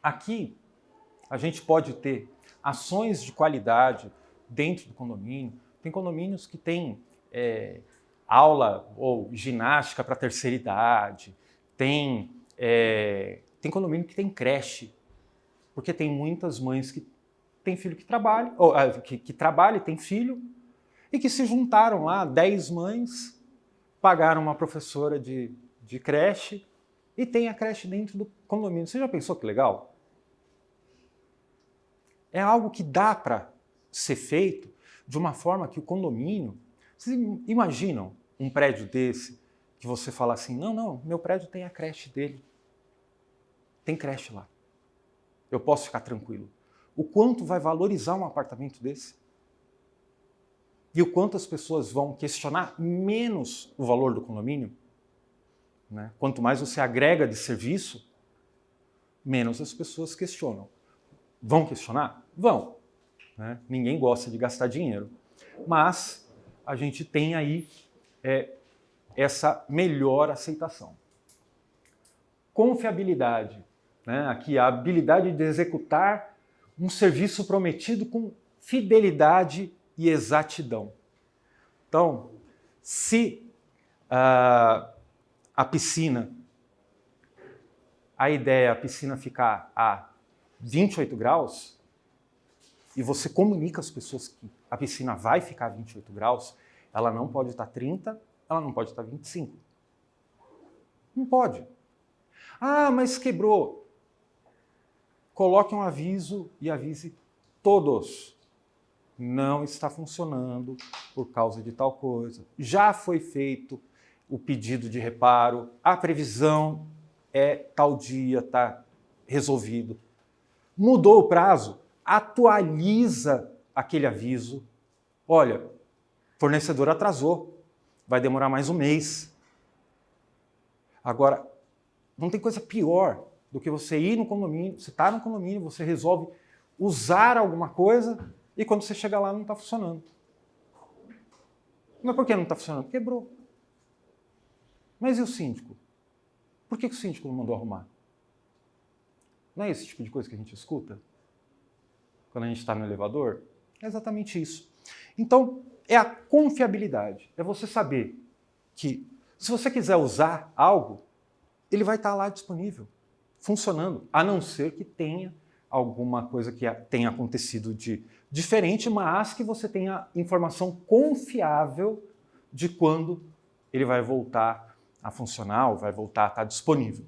Aqui, a gente pode ter ações de qualidade dentro do condomínio. Tem condomínios que têm aula ou ginástica para terceira idade, tem condomínio que tem creche. Porque tem muitas mães que têm filho que trabalha, ou que trabalha e tem filho, e que se juntaram lá, 10 mães, pagaram uma professora de creche e tem a creche dentro do condomínio. Você já pensou que legal? É algo que dá para ser feito de uma forma que o condomínio... Vocês imaginam um prédio desse que você fala assim, não, meu prédio tem a creche dele. Tem creche lá. Eu posso ficar tranquilo. O quanto vai valorizar um apartamento desse? E o quanto as pessoas vão questionar menos o valor do condomínio? Né? Quanto mais você agrega de serviço, menos as pessoas questionam. Vão questionar? Vão. Né? Ninguém gosta de gastar dinheiro. Mas a gente tem aí essa melhor aceitação. Confiabilidade. Né? Aqui a habilidade de executar um serviço prometido com fidelidade e exatidão. Então, se a piscina, a ideia é a piscina ficar a 28 graus, e você comunica às pessoas que a piscina vai ficar a 28 graus, ela não pode estar 30, ela não pode estar 25. Não pode. Ah, mas quebrou. Coloque um aviso e avise todos. Não está funcionando por causa de tal coisa. Já foi feito o pedido de reparo, a previsão é tal dia, está resolvido. Mudou o prazo, atualiza aquele aviso. Olha, fornecedor atrasou, vai demorar mais um mês. Agora, não tem coisa pior do que você ir no condomínio, você está no condomínio, você resolve usar alguma coisa e quando você chega lá não está funcionando. Mas por que não está funcionando? Quebrou. Mas e o síndico? Por que o síndico não mandou arrumar? Não é esse tipo de coisa que a gente escuta? Quando a gente está no elevador? É exatamente isso. Então, é a confiabilidade. É você saber que, se você quiser usar algo, ele vai estar lá disponível, funcionando, a não ser que tenha alguma coisa que tenha acontecido de diferente, mas que você tenha informação confiável de quando ele vai voltar a funcionar ou vai voltar a estar disponível.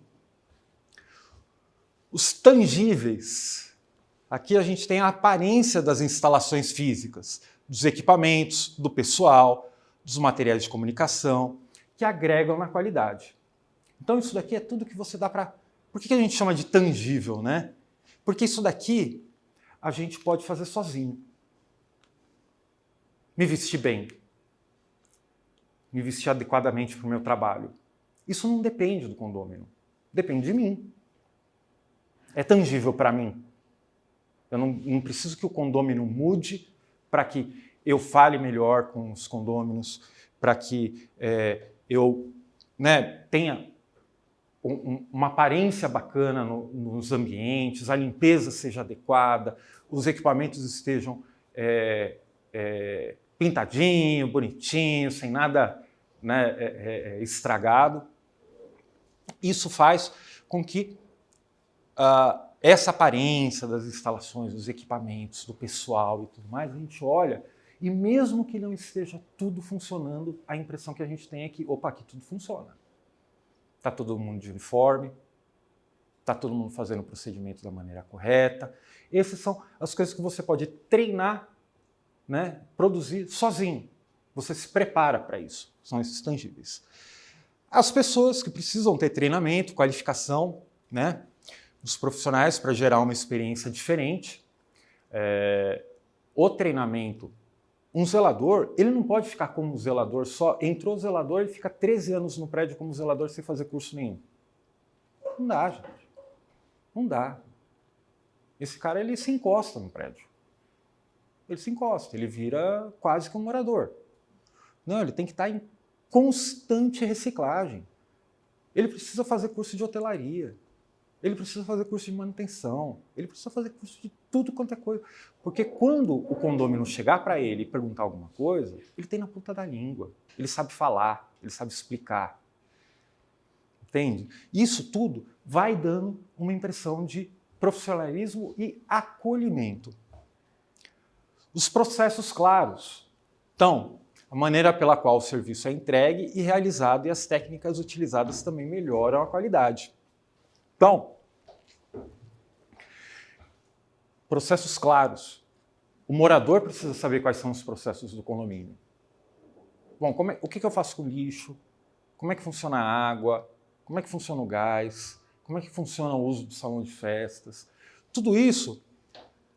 Os tangíveis. Aqui a gente tem a aparência das instalações físicas, dos equipamentos, do pessoal, dos materiais de comunicação, que agregam na qualidade. Então isso daqui é tudo que você dá para... Por que a gente chama de tangível, né? Porque isso daqui a gente pode fazer sozinho. Me vestir bem. Me vestir adequadamente para o meu trabalho. Isso não depende do condômino. Depende de mim. É tangível para mim. Eu não preciso que o condômino mude para que eu fale melhor com os condôminos, para que eu tenha uma aparência bacana nos ambientes, a limpeza seja adequada, os equipamentos estejam pintadinho, bonitinho, sem nada estragado. Isso faz com que essa aparência das instalações, dos equipamentos, do pessoal e tudo mais, a gente olha e mesmo que não esteja tudo funcionando, a impressão que a gente tem é que, opa, aqui tudo funciona. Está todo mundo de uniforme, está todo mundo fazendo o procedimento da maneira correta. Essas são as coisas que você pode treinar, né, produzir sozinho. Você se prepara para isso. São esses tangíveis. As pessoas que precisam ter treinamento, qualificação, né, dos profissionais para gerar uma experiência diferente. O treinamento, um zelador, ele não pode ficar como zelador só. Entrou zelador, ele fica 13 anos no prédio como zelador sem fazer curso nenhum. Não dá, gente. Não dá. Esse cara, ele se encosta no prédio. Ele se encosta, ele vira quase que um morador. Não, ele tem que estar em constante reciclagem. Ele precisa fazer curso de hotelaria. Ele precisa fazer curso de manutenção, ele precisa fazer curso de tudo quanto é coisa. Porque quando o condômino chegar para ele e perguntar alguma coisa, ele tem na ponta da língua. Ele sabe falar, ele sabe explicar. Entende? Isso tudo vai dando uma impressão de profissionalismo e acolhimento. Os processos claros. Então, a maneira pela qual o serviço é entregue e realizado e as técnicas utilizadas também melhoram a qualidade. Então, processos claros. O morador precisa saber quais são os processos do condomínio. Bom, o que eu faço com o lixo? Como é que funciona a água? Como é que funciona o gás? Como é que funciona o uso do salão de festas? Tudo isso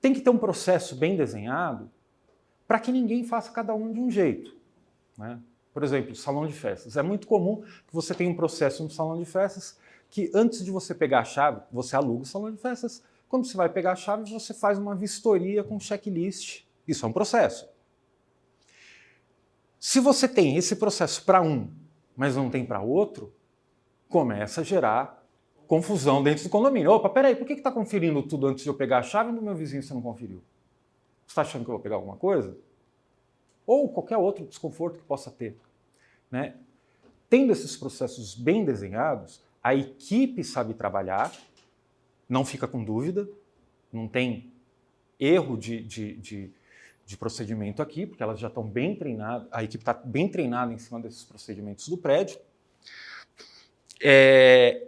tem que ter um processo bem desenhado para que ninguém faça cada um de um jeito, né? Por exemplo, salão de festas. É muito comum que você tenha um processo no salão de festas que antes de você pegar a chave, você aluga o salão de festas. Quando você vai pegar a chave, você faz uma vistoria com checklist. Isso é um processo. Se você tem esse processo para um, mas não tem para outro, começa a gerar confusão dentro do condomínio. Opa, peraí, por que está conferindo tudo antes de eu pegar a chave e no meu vizinho você não conferiu? Você está achando que eu vou pegar alguma coisa? Ou qualquer outro desconforto que possa ter, né? Tendo esses processos bem desenhados, a equipe sabe trabalhar, não fica com dúvida, não tem erro de procedimento aqui, porque elas já estão bem treinadas, a equipe está bem treinada em cima desses procedimentos do prédio.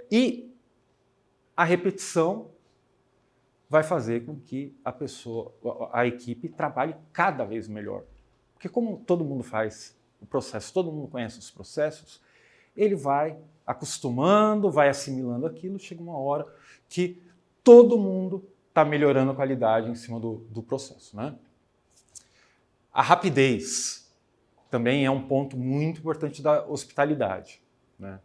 E a repetição vai fazer com que a equipe trabalhe cada vez melhor. Porque como todo mundo faz o processo, todo mundo conhece os processos, ele vai acostumando, vai assimilando aquilo, chega uma hora que todo mundo está melhorando a qualidade em cima do processo, né? A rapidez também é um ponto muito importante da hospitalidade, né?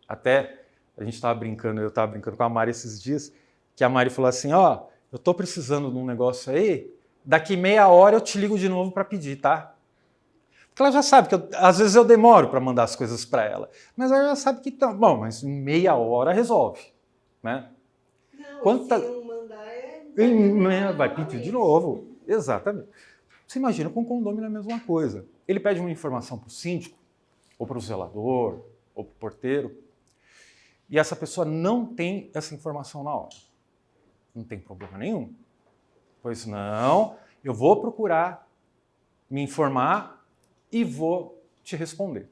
Até a gente estava brincando, eu estava brincando com a Mari esses dias, que a Mari falou assim, ó, eu estou precisando de um negócio aí, daqui meia hora eu te ligo de novo para pedir, tá? Porque ela já sabe que às vezes eu demoro para mandar as coisas para ela, mas ela já sabe que tá bom, mas em meia hora resolve, né? Não, se não mandar vai pedir de novo, exatamente. Você imagina com o condomínio é a mesma coisa. Ele pede uma informação para o síndico, ou para o zelador, ou para o porteiro, e essa pessoa não tem essa informação na hora. Não tem problema nenhum. Pois não, eu vou procurar me informar e vou te responder.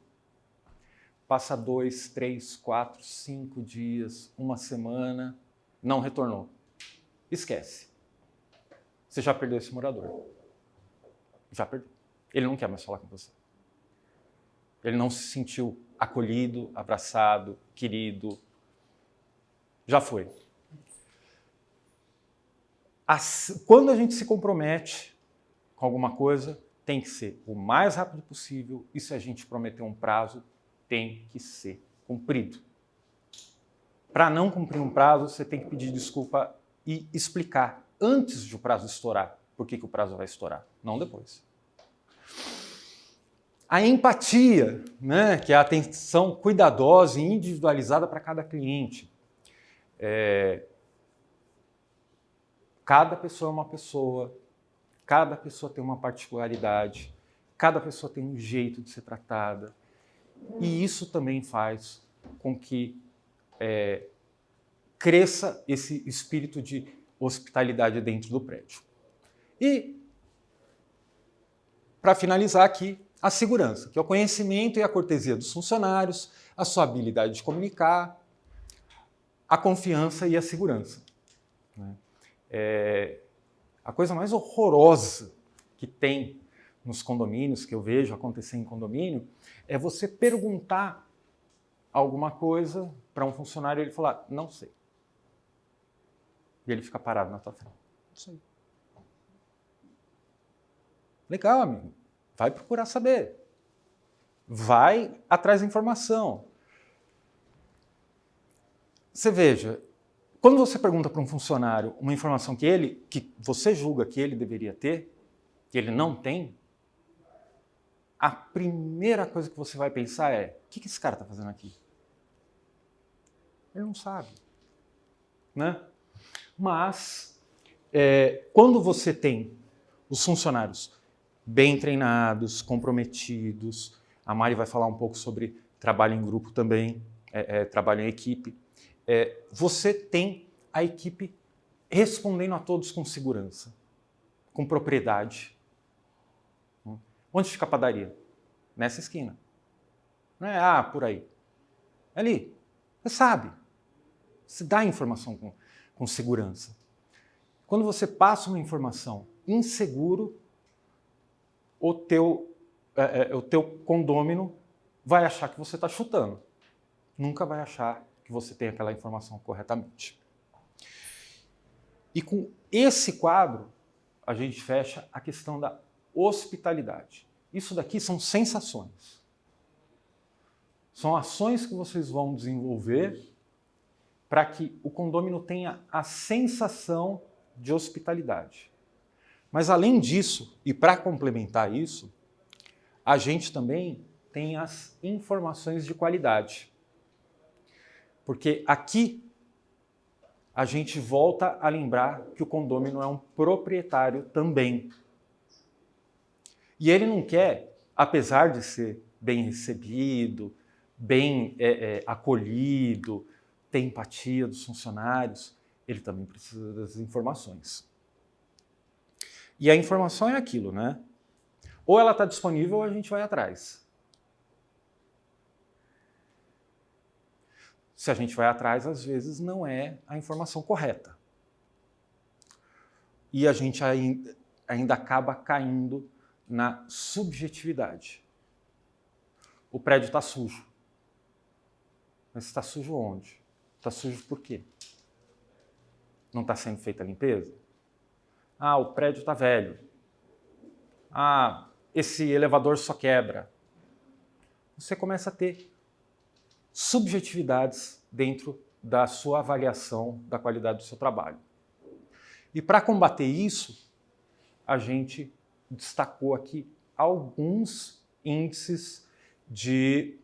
Passa 2, 3, 4, 5 dias, uma semana, não retornou. Esquece. Você já perdeu esse morador. Já perdeu. Ele não quer mais falar com você. Ele não se sentiu acolhido, abraçado, querido. Já foi. Quando a gente se compromete com alguma coisa, tem que ser o mais rápido possível e se a gente prometer um prazo, tem que ser cumprido. Para não cumprir um prazo, você tem que pedir desculpa e explicar antes de o prazo estourar por que o prazo vai estourar, não depois. A empatia, né, que é a atenção cuidadosa e individualizada para cada cliente. Cada pessoa é uma pessoa, cada pessoa tem uma particularidade, cada pessoa tem um jeito de ser tratada. E isso também faz com que cresça esse espírito de hospitalidade dentro do prédio. E, para finalizar aqui, a segurança, que é o conhecimento e a cortesia dos funcionários, a sua habilidade de comunicar, a confiança e a segurança. A coisa mais horrorosa que tem nos condomínios, que eu vejo acontecer em condomínio, é você perguntar alguma coisa para um funcionário e ele falar, não sei. E ele fica parado na tua frente. Não sei. Legal, amigo. Vai procurar saber. Vai atrás da informação. Você veja, quando você pergunta para um funcionário uma informação que você julga que ele deveria ter, que ele não tem, a primeira coisa que você vai pensar é, o que esse cara está fazendo aqui? Ele não sabe, né? Mas, quando você tem os funcionários bem treinados, comprometidos, a Mari vai falar um pouco sobre trabalho em grupo também, trabalho em equipe, você tem a equipe respondendo a todos com segurança, com propriedade. Onde fica a padaria? Nessa esquina. Não é, por aí. É ali. Você sabe. Você dá a informação com segurança. Quando você passa uma informação inseguro, o teu condômino vai achar que você está chutando. Nunca vai achar que você tem aquela informação corretamente. E com esse quadro, a gente fecha a questão da hospitalidade. Isso daqui são sensações. São ações que vocês vão desenvolver para que o condômino tenha a sensação de hospitalidade. Mas além disso, e para complementar isso, a gente também tem as informações de qualidade. Porque aqui a gente volta a lembrar que o condômino é um proprietário também. E ele não quer, apesar de ser bem recebido, bem acolhido, ter empatia dos funcionários, ele também precisa das informações. E a informação é aquilo, né? Ou ela está disponível ou a gente vai atrás. Se a gente vai atrás, às vezes não é a informação correta. E a gente ainda acaba caindo na subjetividade. O prédio está sujo. Mas está sujo onde? Está sujo por quê? Não está sendo feita a limpeza? O prédio está velho. Esse elevador só quebra. Você começa a ter subjetividades dentro da sua avaliação da qualidade do seu trabalho. E para combater isso, a gente destacou aqui alguns índices de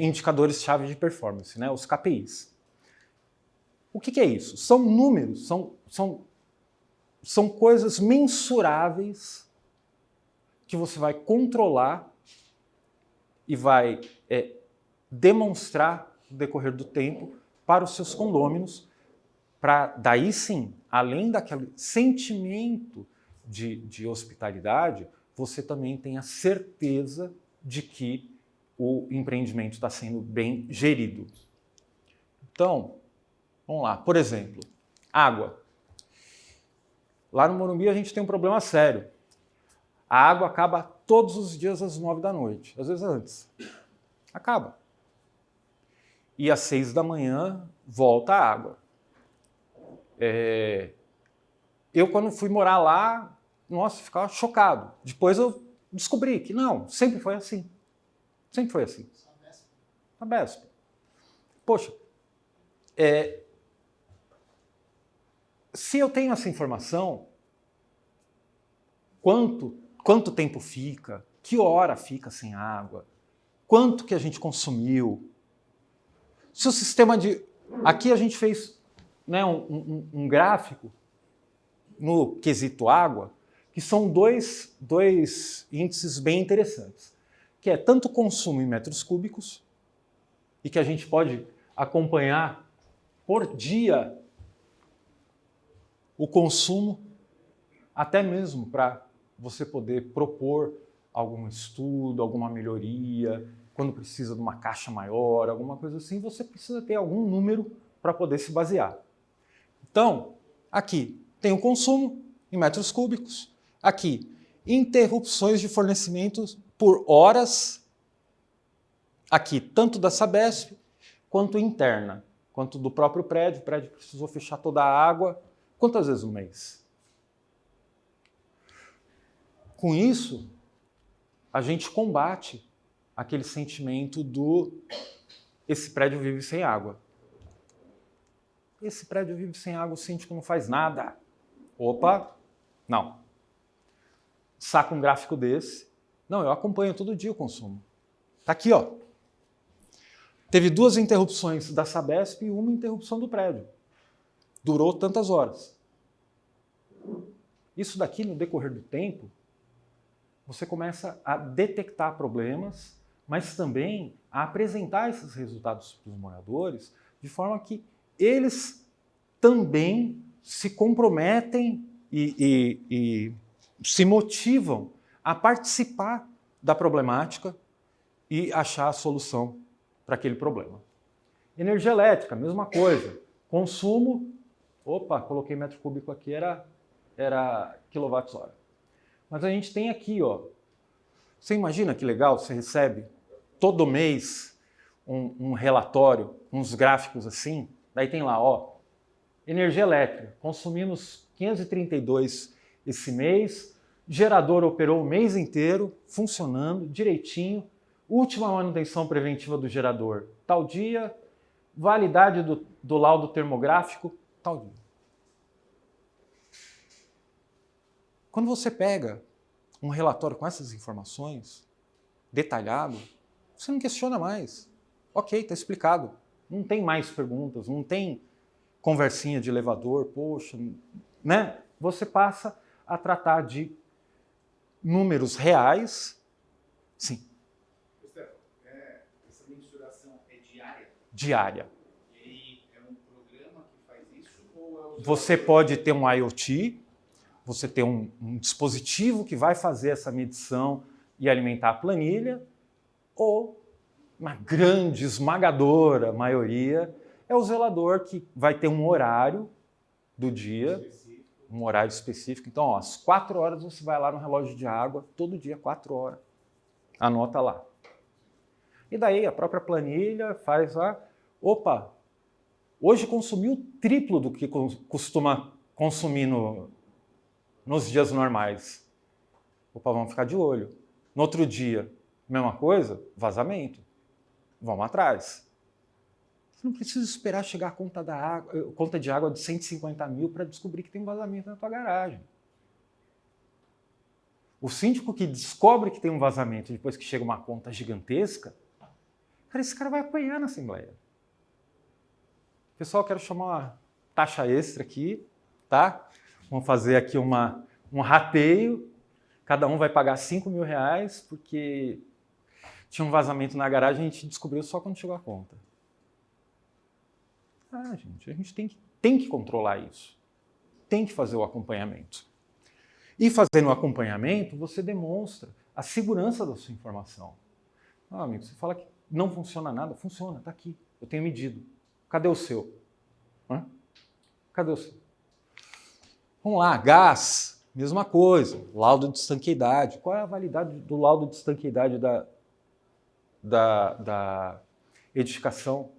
indicadores-chave de performance, né? Os KPIs. O que é isso? São números, são coisas mensuráveis que você vai controlar e vai demonstrar no decorrer do tempo para os seus condôminos, para daí sim, além daquele sentimento de hospitalidade, você também tem a certeza de que o empreendimento está sendo bem gerido. Então, vamos lá. Por exemplo, água. Lá no Morumbi a gente tem um problema sério. A água acaba todos os dias às 9 da noite, às vezes antes. Acaba. E às 6 da manhã volta a água. Eu, quando fui morar lá, nossa, ficava chocado. Depois eu descobri que não, sempre foi assim. Sempre foi assim. A BESP. Poxa, se eu tenho essa informação, quanto tempo fica, que hora fica sem água, quanto que a gente consumiu. Se o sistema de... Aqui a gente fez, né, um gráfico no quesito água, que são dois índices bem interessantes, que é tanto o consumo em metros cúbicos, e que a gente pode acompanhar por dia o consumo, até mesmo para você poder propor algum estudo, alguma melhoria, quando precisa de uma caixa maior, alguma coisa assim, você precisa ter algum número para poder se basear. Então, aqui tem o consumo em metros cúbicos, aqui interrupções de fornecimento por horas, aqui tanto da Sabesp quanto interna, quanto do próprio prédio. O prédio precisou fechar toda a água. Quantas vezes no mês? Com isso, a gente combate aquele sentimento esse prédio vive sem água. Esse prédio vive sem água, o síndico não faz nada. Opa, não. Saca um gráfico desse. Não, eu acompanho todo dia o consumo. Está aqui, ó. Teve 2 interrupções da Sabesp e 1 interrupção do prédio. Durou tantas horas. Isso daqui, no decorrer do tempo, você começa a detectar problemas, mas também a apresentar esses resultados para os moradores, de forma que eles também se comprometem e se motivam a participar da problemática e achar a solução para aquele problema. Energia elétrica, mesma coisa. Consumo, opa, coloquei metro cúbico aqui, era quilowatts-hora. Mas a gente tem aqui, ó, você imagina que legal, você recebe todo mês um relatório, uns gráficos assim, daí tem lá, ó, energia elétrica, consumimos 532 esse mês, gerador operou o mês inteiro, funcionando direitinho, última manutenção preventiva do gerador, tal dia, validade do laudo termográfico, tal dia. Quando você pega um relatório com essas informações, detalhado, você não questiona mais. Ok, está explicado. Não tem mais perguntas, não tem conversinha de elevador, poxa, né? Você passa a tratar de números reais. Sim. Stefano, essa mensuração é diária? Diária. E aí é um programa que faz isso? Ou é Você pode ter um IoT, você ter um dispositivo que vai fazer essa medição e alimentar a planilha, ou, uma grande, esmagadora maioria, é o zelador que vai ter um horário do dia, um horário específico. Então, ó, às 4 horas você vai lá no relógio de água, todo dia, 4 horas. Anota lá. E daí a própria planilha faz a... Opa, hoje consumiu o triplo do que costuma consumir nos dias normais. Opa, vamos ficar de olho. No outro dia, mesma coisa, vazamento. Vamos atrás. Você não precisa esperar chegar a conta de água de 150 mil para descobrir que tem vazamento na tua garagem. O síndico que descobre que tem um vazamento depois que chega uma conta gigantesca, cara, esse cara vai apanhar na Assembleia. Pessoal, quero chamar uma taxa extra aqui, tá? Vamos fazer aqui um rateio. Cada um vai pagar R$5.000 porque tinha um vazamento na garagem e a gente descobriu só quando chegou a conta. Ah, gente, a gente tem que controlar isso. Tem que fazer o acompanhamento. E fazendo o acompanhamento, você demonstra a segurança da sua informação. Ah, amigo, você fala que não funciona nada. Funciona, está aqui. Eu tenho medido. Cadê o seu? Hã? Cadê o seu? Vamos lá, gás, mesma coisa. Laudo de estanqueidade. Qual é a validade do laudo de estanqueidade da edificação?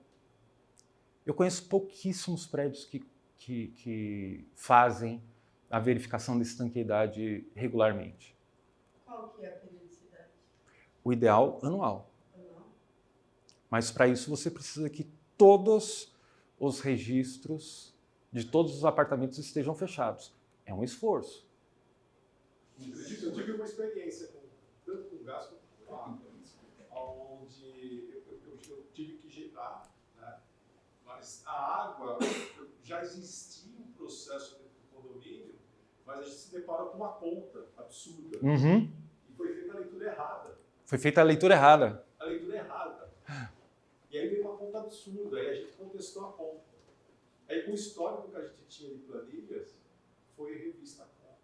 Eu conheço pouquíssimos prédios que fazem a verificação da estanqueidade regularmente. Qual que é a periodicidade? O ideal, anual. Anual? Mas para isso você precisa que todos os registros de todos os apartamentos estejam fechados. É um esforço. Eu tive uma experiência tanto com gás quanto com água, onde eu tive que gerar, né? Mas a água, já existia um processo dentro do condomínio, mas a gente se deparou com uma conta absurda. Uhum. E foi feita a leitura errada. Foi feita a leitura errada. A leitura errada. E aí veio uma conta absurda, aí a gente contestou a conta. Aí com o histórico que a gente tinha de planilhas, foi revista a conta.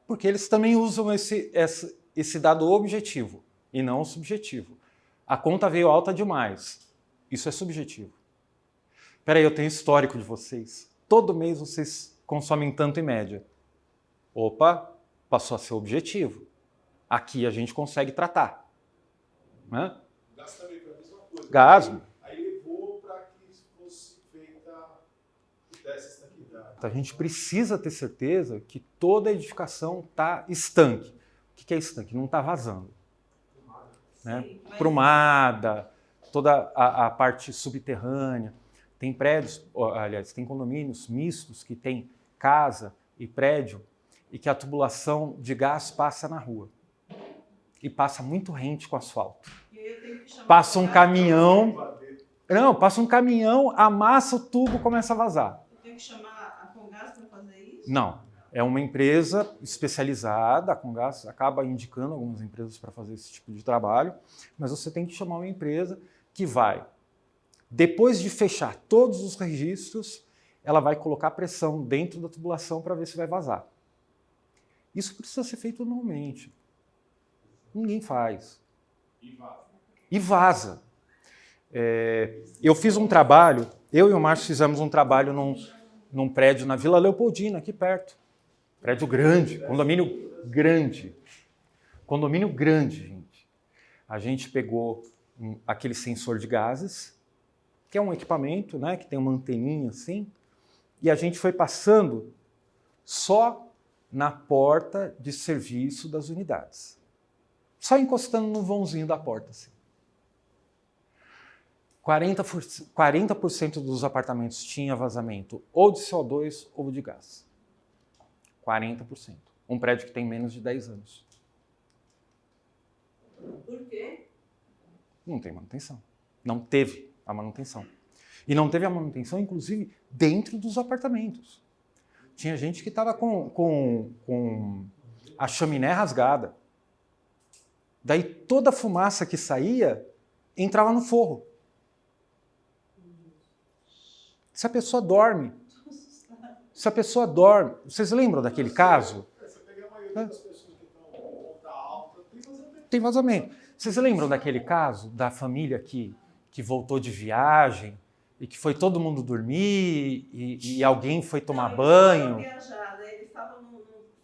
Porque eles também usam esse dado objetivo e não subjetivo. A conta veio alta demais. Isso é subjetivo. Espera aí, eu tenho histórico de vocês. Todo mês vocês consomem tanto em média. Opa, passou a ser objetivo. Aqui a gente consegue tratar. Né? O gás também foi a mesma coisa. Gás. Aí levou para que fosse feita, pudesse estanqueidade. A gente precisa ter certeza que toda edificação está estanque. O que é estanque? Não está vazando. Né? Sim, mas... Prumada, toda a parte subterrânea. Tem prédios, aliás, tem condomínios mistos que tem casa e prédio e que a tubulação de gás passa na rua. E passa muito rente com asfalto. E aí eu tenho que chamar Passa um caminhão... Não, passa um caminhão, amassa o tubo, começa a vazar. Eu tenho que chamar a Comgás para fazer isso? Não. É uma empresa especializada, a Comgás acaba indicando algumas empresas para fazer esse tipo de trabalho, mas você tem que chamar uma empresa que vai, depois de fechar todos os registros, ela vai colocar pressão dentro da tubulação para ver se vai vazar. Isso precisa ser feito anualmente. Ninguém faz. E vaza. Eu fiz um trabalho, eu e o Márcio fizemos um trabalho num prédio na Vila Leopoldina, aqui perto. Prédio grande, condomínio grande. Condomínio grande, gente. A gente pegou aquele sensor de gases, que é um equipamento, né, que tem uma anteninha assim, e a gente foi passando só na porta de serviço das unidades. Só encostando no vãozinho da porta, assim. 40% dos apartamentos tinha vazamento ou de CO2 ou de gás. 40%. Um prédio que tem menos de 10 anos. Por quê? Não tem manutenção. Não teve a manutenção. E não teve a manutenção, inclusive, dentro dos apartamentos. Tinha gente que estava com a chaminé rasgada. Daí toda a fumaça que saía entrava no forro. Se a pessoa dorme, vocês lembram daquele caso? Você pega a maioria das pessoas que estão com conta alta, Tem vazamento. Vocês lembram daquele caso da família que voltou de viagem e que foi todo mundo dormir e alguém foi tomar banho? Eles estavam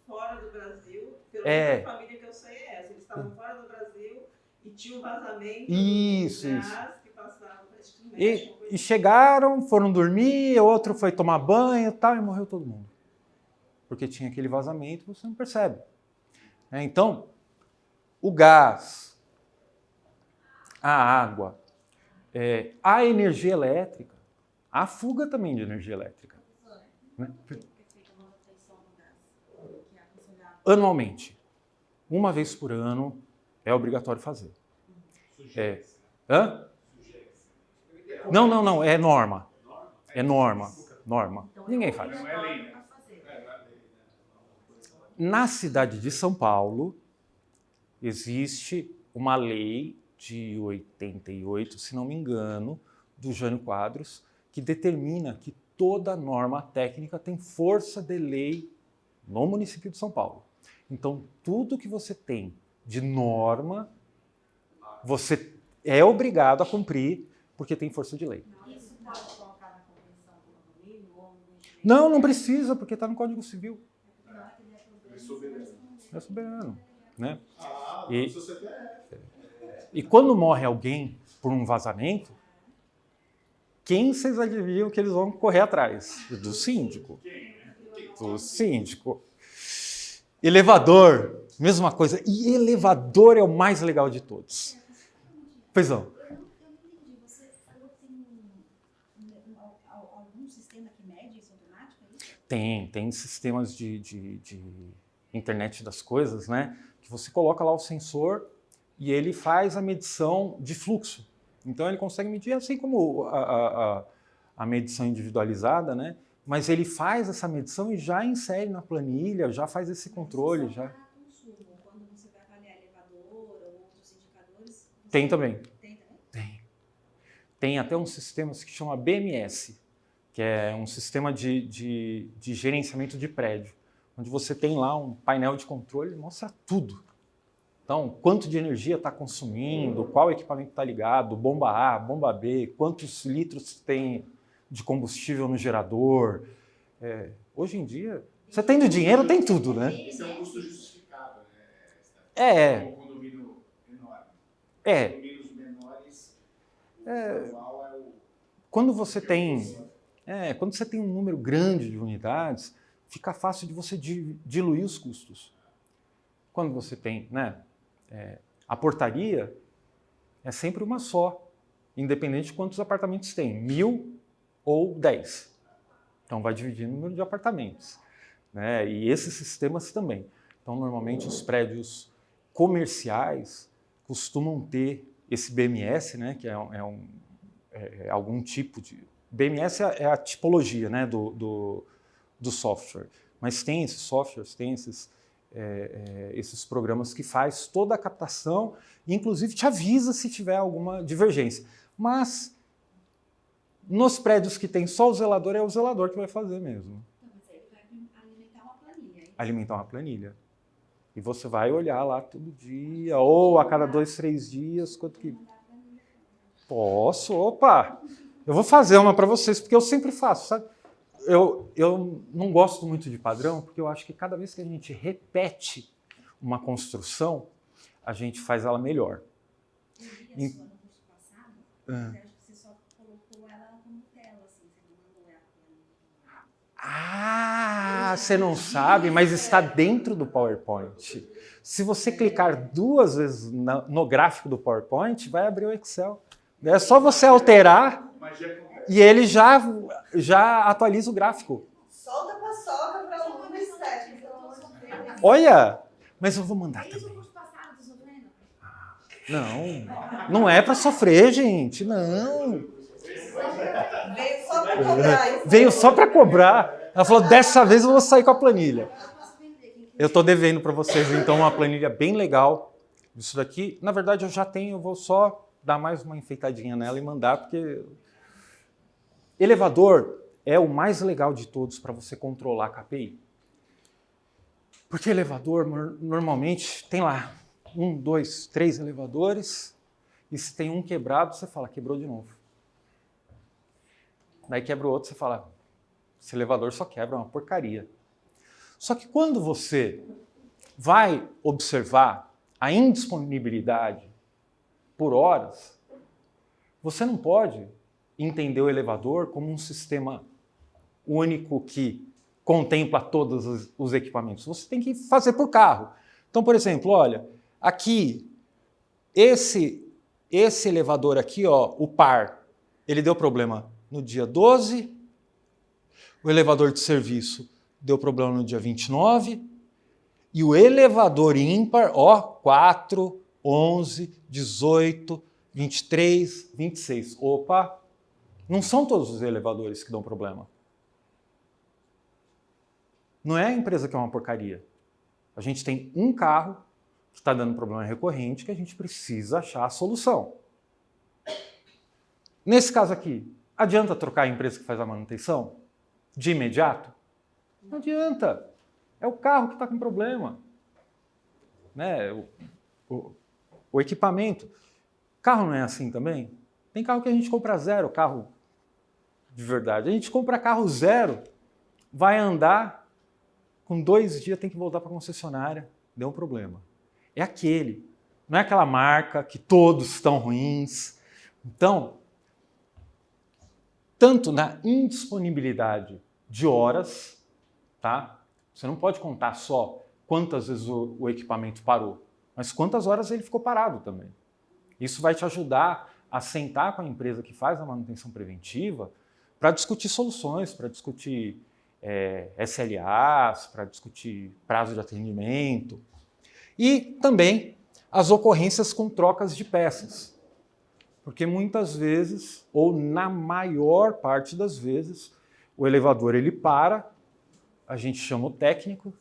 fora do Brasil, pelo menos a família que eu sei é essa. Eles estavam fora do Brasil e tinha um vazamento de gás que passava para E chegaram, foram dormir, outro foi tomar banho e morreu todo mundo. Porque tinha aquele vazamento, você não percebe. Então, o gás, a água, a energia elétrica, a fuga também de energia elétrica. Né? Anualmente. Uma vez por ano é obrigatório fazer. Hã? Não, é norma. É norma. Ninguém faz. não é lei, né? Na cidade de São Paulo, existe uma lei de 88, se não me engano, do Jânio Quadros, que determina que toda norma técnica tem força de lei no município de São Paulo. Então, tudo que você tem de norma, você é obrigado a cumprir, porque tem força de lei. Isso pode colocar na convenção do condomínio ou no investimento? Não precisa, porque está no Código Civil. É soberano. Né? E quando morre alguém por um vazamento, quem vocês adivinham que eles vão correr atrás? Do síndico. Do síndico. Elevador, mesma coisa. E elevador é o mais legal de todos. Pois não. Eu não entendi. Você falou que tem algum sistema que mede isso automático? É isso? Tem sistemas de internet das coisas, né? Que você coloca lá o sensor e ele faz a medição de fluxo. Então ele consegue medir assim como a medição individualizada, né? Mas ele faz essa medição e já insere na planilha, já faz esse controle. Já. Consumo, quando você vai avaliar elevador ou outros indicadores? Tem também. Tem também? Tem até um sistema que chama BMS, que é um sistema de gerenciamento de prédio, onde você tem lá um painel de controle e mostra tudo. Então, quanto de energia está consumindo, qual equipamento está ligado, bomba A, bomba B, quantos litros tem de combustível no gerador. Hoje em dia, você tendo dinheiro, tem tudo, né? Isso é um custo justificável, né? Um condomínio enorme. Condomínios menores, o normal é o... Quando você tem um número grande de unidades, fica fácil de você diluir os custos. Quando você tem, né, a portaria é sempre uma só, independente de quantos apartamentos tem, 1.000 ou 10. Então vai dividir o número de apartamentos, né? E esses sistemas também. Então normalmente os prédios comerciais costumam ter esse BMS, né, que é algum tipo de... BMS é a tipologia, né, do software. Mas tem esses softwares, tem esses programas que faz toda a captação e inclusive te avisa se tiver alguma divergência. Mas Nos prédios que tem só o zelador, é o zelador que vai fazer mesmo. Então, mas aí ele vai alimentar uma planilha. Alimentar uma planilha. E você vai olhar lá todo dia, ou a cada 2, 3 dias, quanto que... Posso? Opa! Eu vou fazer uma para vocês, porque eu sempre faço, sabe? Eu não gosto muito de padrão, porque eu acho que cada vez que a gente repete uma construção, a gente faz ela melhor. Eu vi a sua no curso passado, mas acho que você só colocou ela como tela, assim, você não mandou ela planilha. Ah, você não sabe, mas está dentro do PowerPoint. Se você clicar 2 vezes no gráfico do PowerPoint, vai abrir o Excel. É só você alterar e ele já atualiza o gráfico. Solta a paçoca para aluno estético, pelo amor de Deus. Olha, mas eu vou mandar Fez o também. curso passado, sofrendo? Não é para sofrer, gente, não. Veio só para cobrar isso. Veio só para cobrar. Ela falou, dessa vez eu vou sair com a planilha. Eu estou devendo para vocês, então, uma planilha bem legal. Isso daqui, na verdade, eu já tenho, eu vou só dar mais uma enfeitadinha nela e mandar, porque elevador é o mais legal de todos para você controlar a KPI. Porque elevador, normalmente, tem lá 1, 2, 3 elevadores, e se tem um quebrado, você fala, quebrou de novo. Daí quebra o outro, você fala, esse elevador só quebra, é uma porcaria. Só que quando você vai observar a indisponibilidade por horas, você não pode entender o elevador como um sistema único que contempla todos os equipamentos. Você tem que fazer por carro. Então, por exemplo, olha, aqui, esse elevador aqui, ó, o par, ele deu problema no dia 12, o elevador de serviço deu problema no dia 29, e o elevador ímpar, ó, 4, 11, 18, 23, 26. Opa, não são todos os elevadores que dão problema. Não é a empresa que é uma porcaria. A gente tem um carro que está dando problema recorrente que a gente precisa achar a solução. Nesse caso aqui, adianta trocar a empresa que faz a manutenção de imediato? Não adianta. É o carro que está com problema. Né? O equipamento. Carro não é assim também? Tem carro que a gente compra zero, carro de verdade. A gente compra carro zero, vai andar, com 2 dias tem que voltar para a concessionária. Deu um problema. É aquele. Não é aquela marca que todos estão ruins. Então, tanto na indisponibilidade de horas, tá? Você não pode contar só quantas vezes o equipamento parou, mas quantas horas ele ficou parado também. Isso vai te ajudar a sentar com a empresa que faz a manutenção preventiva para discutir soluções, para discutir SLAs, para discutir prazo de atendimento e também as ocorrências com trocas de peças. Porque muitas vezes, ou na maior parte das vezes, o elevador ele para, a gente chama o técnico,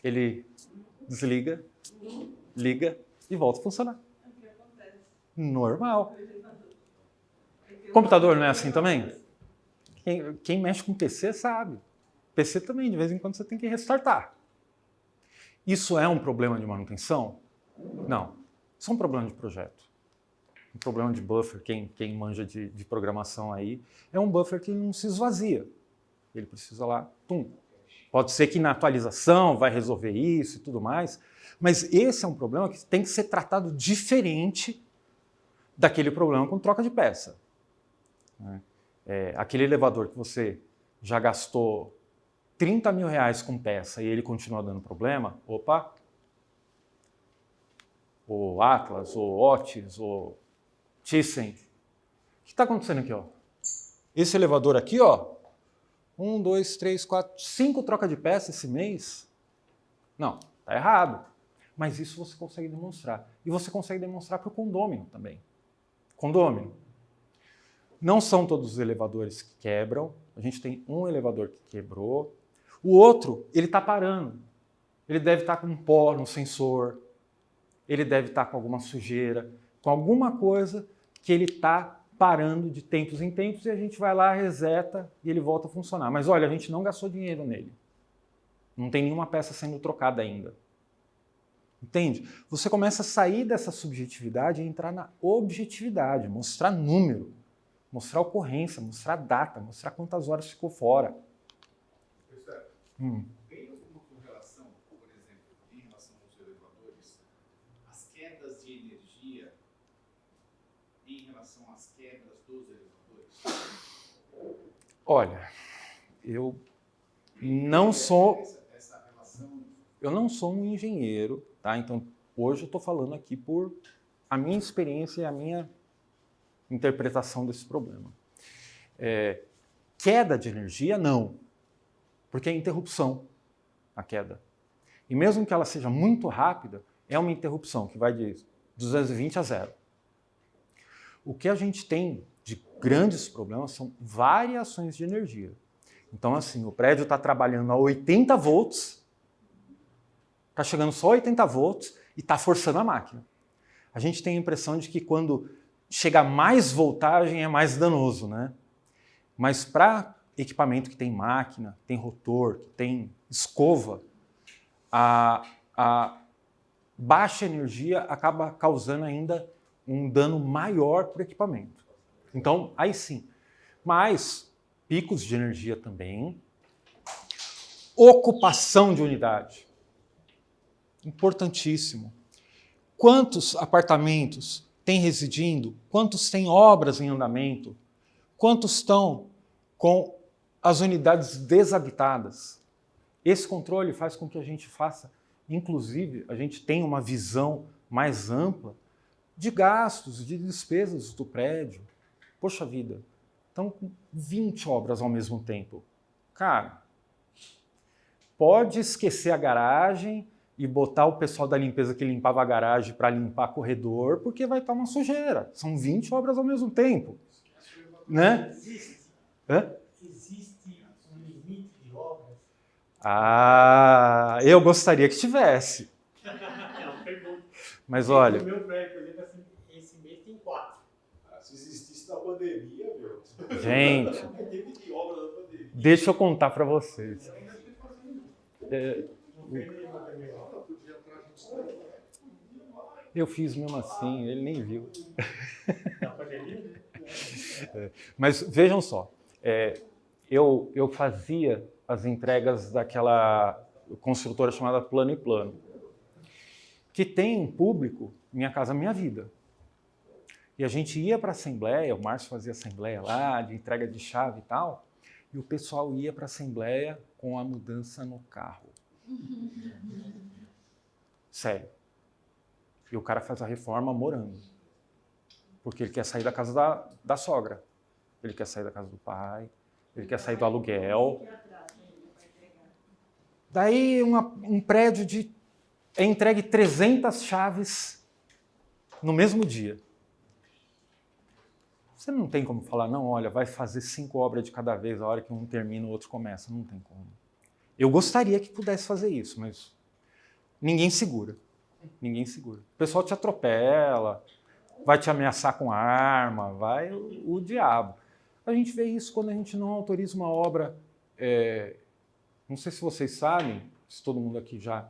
ele desliga, liga e volta a funcionar. Normal. Computador não é assim também? Quem mexe com PC sabe. PC também, de vez em quando você tem que restartar. Isso é um problema de manutenção? Não. Isso é um problema de projeto. Um problema de buffer, quem manja de programação aí, é um buffer que não se esvazia. Ele precisa lá, tum. Pode ser que na atualização vai resolver isso e tudo mais, mas esse é um problema que tem que ser tratado diferente daquele problema com troca de peça. Aquele elevador que você já gastou 30 mil reais com peça e ele continua dando problema, opa, o Atlas, o Otis, o Thyssen. O que está acontecendo aqui? Ó? Esse elevador aqui, ó, 1, 2, 3, 4, 5 trocas de peça esse mês. Não, está errado. Mas isso você consegue demonstrar. E você consegue demonstrar para o condômino também. Condômino. Não são todos os elevadores que quebram. A gente tem um elevador que quebrou. O outro, ele está parando. Ele deve estar com um pó no sensor. Ele deve estar com alguma sujeira, com alguma coisa que ele está parando de tempos em tempos e a gente vai lá, reseta e ele volta a funcionar. Mas olha, a gente não gastou dinheiro nele. Não tem nenhuma peça sendo trocada ainda. Entende? Você começa a sair dessa subjetividade e entrar na objetividade, mostrar número, mostrar ocorrência, mostrar data, mostrar quantas horas ficou fora. Tem alguma correlação, por exemplo, em relação aos elevadores, as quedas de energia em relação às quedas dos elevadores? Olha, eu não sou Essa relação. Eu não sou um engenheiro, tá? Então, hoje eu estou falando aqui por a minha experiência e a minha interpretação desse problema. Queda de energia, não. Porque é interrupção, a queda. E mesmo que ela seja muito rápida, é uma interrupção que vai de 220 a 0. O que a gente tem de grandes problemas são variações de energia. Então, assim, o prédio está trabalhando a 80 volts, está chegando só a 80 volts e está forçando a máquina. A gente tem a impressão de que quando chega mais voltagem é mais danoso, né? Mas para equipamento que tem máquina, tem rotor, que tem escova, a baixa energia acaba causando ainda um dano maior para o equipamento. Então, aí sim. Mas picos de energia também. Ocupação de unidade. Importantíssimo. Quantos apartamentos tem residindo? Quantos têm obras em andamento? Quantos estão com as unidades desabitadas? Esse controle faz com que a gente faça, inclusive, a gente tenha uma visão mais ampla de gastos, de despesas do prédio. Poxa vida, estão com 20 obras ao mesmo tempo. Cara, pode esquecer a garagem e botar o pessoal da limpeza que limpava a garagem para limpar corredor, porque vai estar uma sujeira. São 20 obras ao mesmo tempo. Né? Existe um limite de obras? Ah, eu gostaria que tivesse. Mas olha... No meu prédio, por exemplo, esse mês tem 4. Se existisse na pandemia, meu. Gente, Teve de obra da pandemia. deixa eu contar para vocês. Eu fiz mesmo assim, ele nem viu. Mas vejam só, eu fazia as entregas daquela construtora chamada Plano e Plano, que tem um público Minha Casa Minha Vida. E a gente ia para a assembleia, o Márcio fazia assembleia lá, de entrega de chave e tal, e o pessoal ia para a assembleia com a mudança no carro. Sério. E o cara faz a reforma morando. Porque ele quer sair da casa da sogra. Ele quer sair da casa do pai. Ele quer sair do aluguel. Daí um prédio é entregue 300 chaves no mesmo dia. Você não tem como falar, não, olha, vai fazer 5 obras de cada vez, a hora que um termina, o outro começa. Não tem como. Eu gostaria que pudesse fazer isso, mas ninguém segura. Ninguém segura. O pessoal te atropela, vai te ameaçar com arma, vai o diabo. A gente vê isso quando a gente não autoriza uma obra. Não sei se vocês sabem, se todo mundo aqui já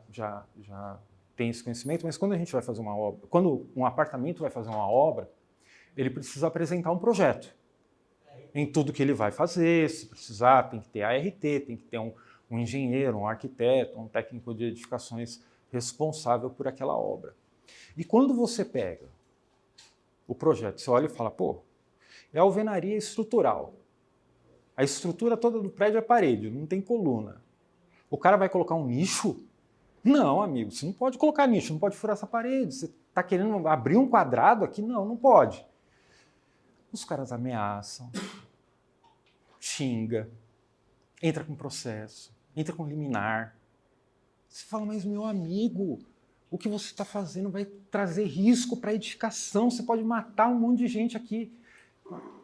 tem esse conhecimento, mas quando a gente vai fazer uma obra, quando um apartamento vai fazer uma obra, ele precisa apresentar um projeto em tudo que ele vai fazer. Se precisar, tem que ter ART, tem que ter um engenheiro, um arquiteto, um técnico de edificações responsável por aquela obra. E quando você pega o projeto, você olha e fala, pô, é alvenaria estrutural. A estrutura toda do prédio é parede, não tem coluna. O cara vai colocar um nicho? Não, amigo, você não pode colocar nicho, não pode furar essa parede. Você está querendo abrir um quadrado aqui? Não, não pode. Os caras ameaçam, xinga, entra com processo, entra com liminar. Você fala, mas meu amigo, o que você está fazendo vai trazer risco para a edificação, você pode matar um monte de gente aqui.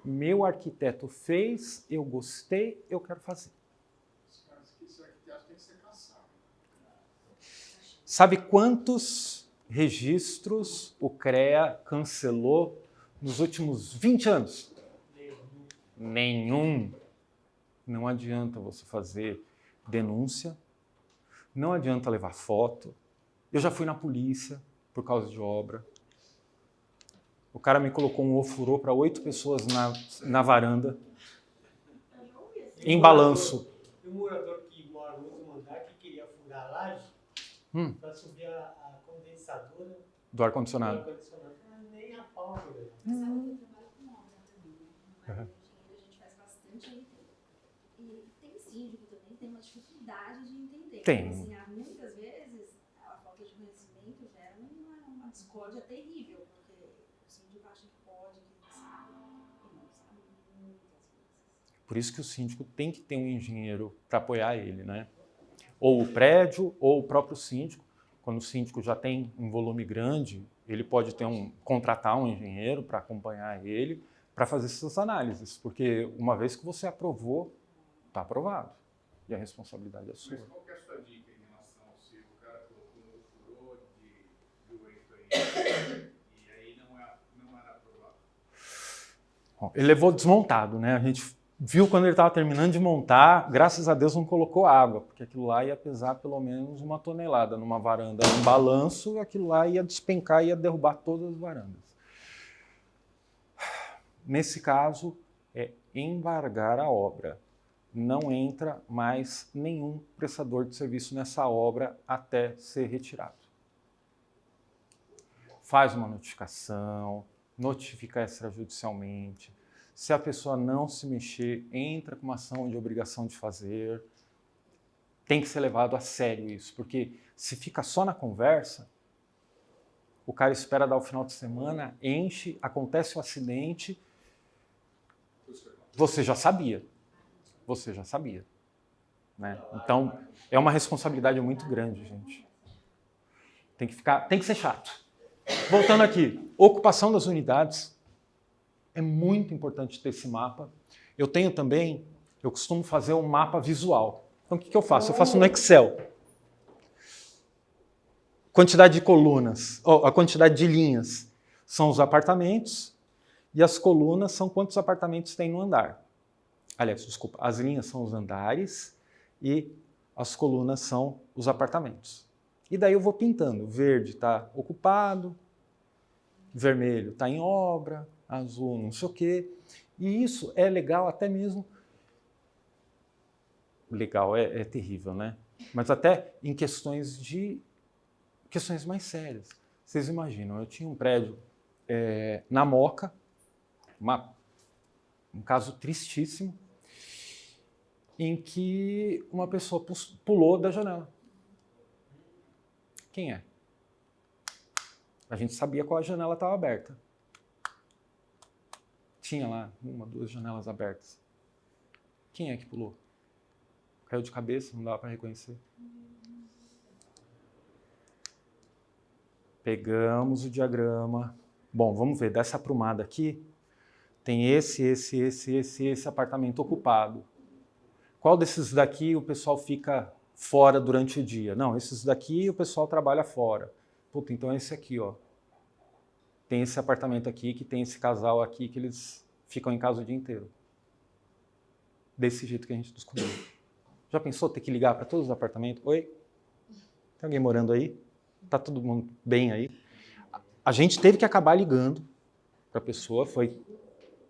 Meu arquiteto fez, eu gostei, eu quero fazer. Sabe quantos registros o CREA cancelou nos últimos 20 anos? nenhum, não adianta você fazer denúncia, não adianta levar foto. Eu já fui na polícia por causa de obra. O cara me colocou um ofurô para 8 pessoas na varanda, em balanço. E o morador que mora no último andar que queria furar a laje para subir a condensadora Do ar-condicionado. ar-condicionado. Nem a pau, velho. Mas sabe que eu trabalho com obra também, né? Na área de engenharia a gente faz bastante RT. E tem síndico também, tem uma dificuldade de entender. Tem. Assim, muitas vezes a falta de conhecimento gera uma discórdia terrível, porque o síndico acha que pode, que não sabe, e não sabe muitas coisas. Por isso que o síndico tem que ter um engenheiro para apoiar ele, né? Ou o prédio, ou o próprio síndico. Quando o síndico já tem um volume grande, ele pode contratar um engenheiro para acompanhar ele, para fazer essas análises. Porque uma vez que você aprovou, está aprovado. E a responsabilidade é sua. Mas qual que é a sua dica em relação ao se o cara colocou um furor de 8 aí, e aí não era aprovado? Bom, ele levou desmontado, né? A gente viu quando ele estava terminando de montar, graças a Deus não colocou água, porque aquilo lá ia pesar pelo menos 1 tonelada numa varanda em balanço, aquilo lá ia despencar e ia derrubar todas as varandas. Nesse caso, é embargar a obra. Não entra mais nenhum prestador de serviço nessa obra até ser retirado. Faz uma notificação, notifica extrajudicialmente. Se a pessoa não se mexer, entra com uma ação de obrigação de fazer. Tem que ser levado a sério isso, porque se fica só na conversa, o cara espera dar o final de semana, enche, acontece o acidente, você já sabia. Você já sabia. Né? Então, é uma responsabilidade muito grande, gente. Tem que ser chato. Voltando aqui, ocupação das unidades. É muito importante ter esse mapa. Eu costumo fazer um mapa visual. Então, o que eu faço? Eu faço no Excel. Quantidade de colunas, a quantidade de linhas são os apartamentos e as colunas são quantos apartamentos tem no andar. Aliás, desculpa, as linhas são os andares e as colunas são os apartamentos. E daí eu vou pintando. Verde está ocupado, vermelho está em obra, azul não sei o quê. E isso é legal até mesmo... Legal, é terrível, né? Mas até em questões mais sérias. Vocês imaginam, eu tinha um prédio na Moca, um caso tristíssimo, em que uma pessoa pulou da janela. Quem é? A gente sabia qual a janela estava aberta. Tinha lá 1, 2 janelas abertas. Quem é que pulou? Caiu de cabeça, não dava para reconhecer. Pegamos o diagrama. Bom, vamos ver, dessa aprumada aqui, tem esse apartamento ocupado. Qual desses daqui o pessoal fica fora durante o dia? Não, esses daqui o pessoal trabalha fora. Puta, então é esse aqui, ó. Tem esse apartamento aqui, que tem esse casal aqui, que eles ficam em casa o dia inteiro. Desse jeito que a gente descobriu. Já pensou ter que ligar para todos os apartamentos? Oi? Tem alguém morando aí? Tá todo mundo bem aí? A gente teve que acabar ligando para a pessoa, foi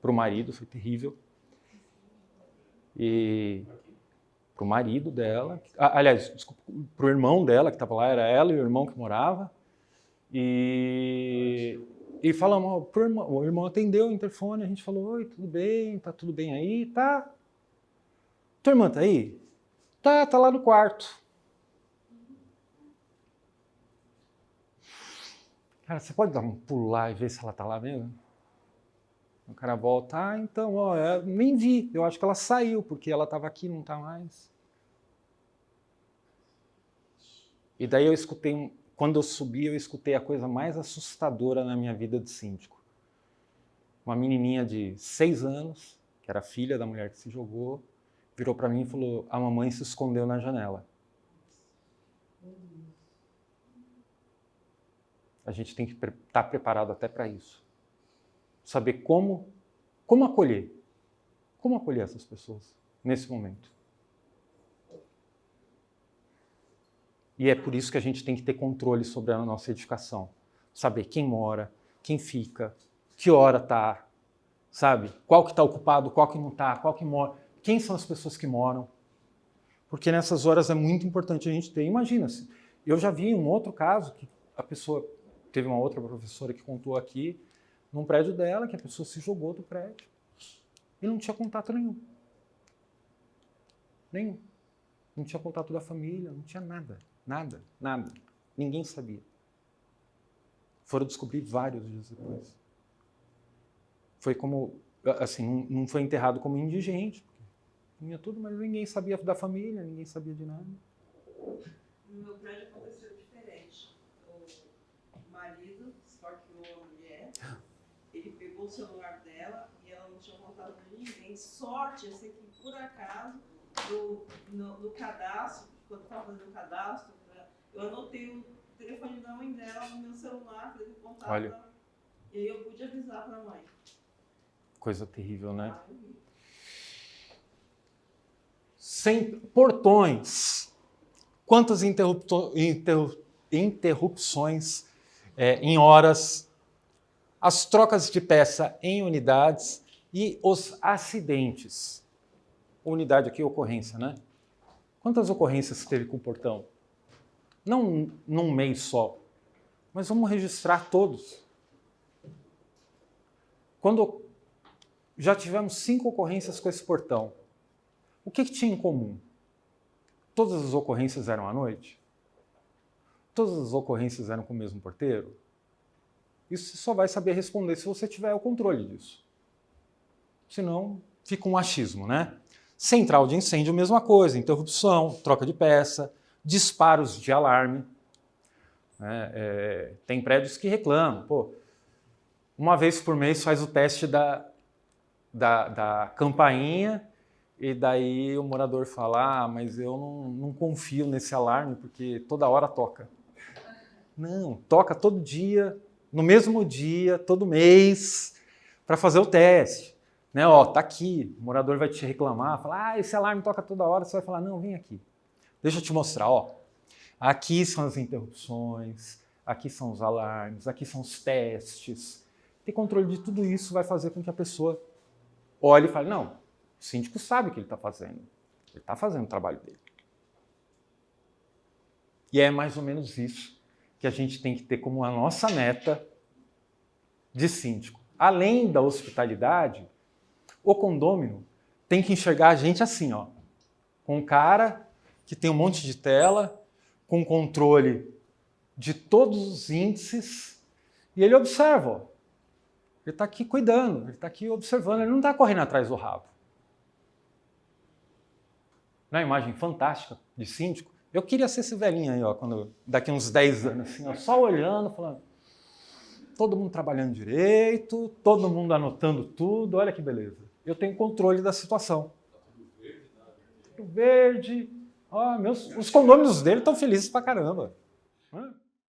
para o marido, foi terrível. E para o marido dela, aliás, desculpa, para o irmão dela que estava lá, era ela e o irmão que morava. E falamos pro irmão, o irmão atendeu o interfone, a gente falou, oi, tudo bem? Tá tudo bem aí? Tá. Tua irmã tá aí? Tá lá no quarto. Cara, você pode dar um pulo lá e ver se ela tá lá mesmo? O cara volta, então, nem vi, eu acho que ela saiu, porque ela estava aqui, não está mais. E daí eu escutei, quando eu subi, eu escutei a coisa mais assustadora na minha vida de síndico. Uma menininha de 6 anos, que era filha da mulher que se jogou, virou para mim e falou, a mamãe se escondeu na janela. A gente tem que estar preparado até para isso. Saber como acolher. Como acolher essas pessoas nesse momento? E é por isso que a gente tem que ter controle sobre a nossa edificação. Saber quem mora, quem fica, que hora está, sabe? Qual que está ocupado, qual que não está, qual que mora. Quem são as pessoas que moram? Porque nessas horas é muito importante a gente ter. Imagina-se, eu já vi um outro caso que a pessoa, teve uma outra professora que contou aqui, num prédio dela, que a pessoa se jogou do prédio. E não tinha contato nenhum. Nenhum. Não tinha contato da família, não tinha nada. Nada, nada. Ninguém sabia. Foram descobrir vários dias depois. Foi como, assim, não foi enterrado como indigente. Tinha tudo, mas ninguém sabia da família, ninguém sabia de nada. No meu prédio aconteceu diferente. O marido esfaqueou a mulher, ele pegou o celular dela e ela não tinha contato de ninguém. Sorte, eu sei que por acaso, no cadastro, quando eu estava fazendo o cadastro, eu anotei o telefone da mãe dela no meu celular, para ele contato. Olha. E aí eu pude avisar para a mãe. Coisa terrível, né? Sem portões. Quantas interrupções em horas, as trocas de peça em unidades e os acidentes. Unidade aqui, ocorrência, né? Quantas ocorrências teve com o portão? Não num mês só, mas vamos registrar todos. Quando já tivemos 5 ocorrências com esse portão, o que tinha em comum? Todas as ocorrências eram à noite? Todas as ocorrências eram com o mesmo porteiro? Isso você só vai saber responder se você tiver o controle disso. Senão, fica um achismo, né? Central de incêndio, mesma coisa, interrupção, troca de peça, disparos de alarme. Tem prédios que reclamam. Pô, uma vez por mês faz o teste da campainha e daí o morador fala, mas eu não confio nesse alarme porque toda hora toca. Não, toca todo dia, no mesmo dia, todo mês, para fazer o teste. Né? Ó, tá aqui, o morador vai te reclamar, falar, esse alarme toca toda hora, você vai falar, não, vem aqui. Deixa eu te mostrar, ó. Aqui são as interrupções, aqui são os alarmes, aqui são os testes. Ter controle de tudo isso vai fazer com que a pessoa olhe e fale, não, o síndico sabe o que ele está fazendo. Ele está fazendo o trabalho dele. E é mais ou menos isso que a gente tem que ter como a nossa meta de síndico. Além da hospitalidade, o condômino tem que enxergar a gente assim, ó, com um cara que tem um monte de tela, com controle de todos os índices, e ele observa, ó. Ele está aqui cuidando, ele está aqui observando, ele não está correndo atrás do rabo. Não é uma imagem fantástica de síndico? Eu queria ser esse velhinho aí, ó, daqui uns 10 anos, assim, ó, só olhando, falando, todo mundo trabalhando direito, todo mundo anotando tudo, olha que beleza. Eu tenho controle da situação. Tudo verde. Ó, os condôminos dele estão felizes pra caramba.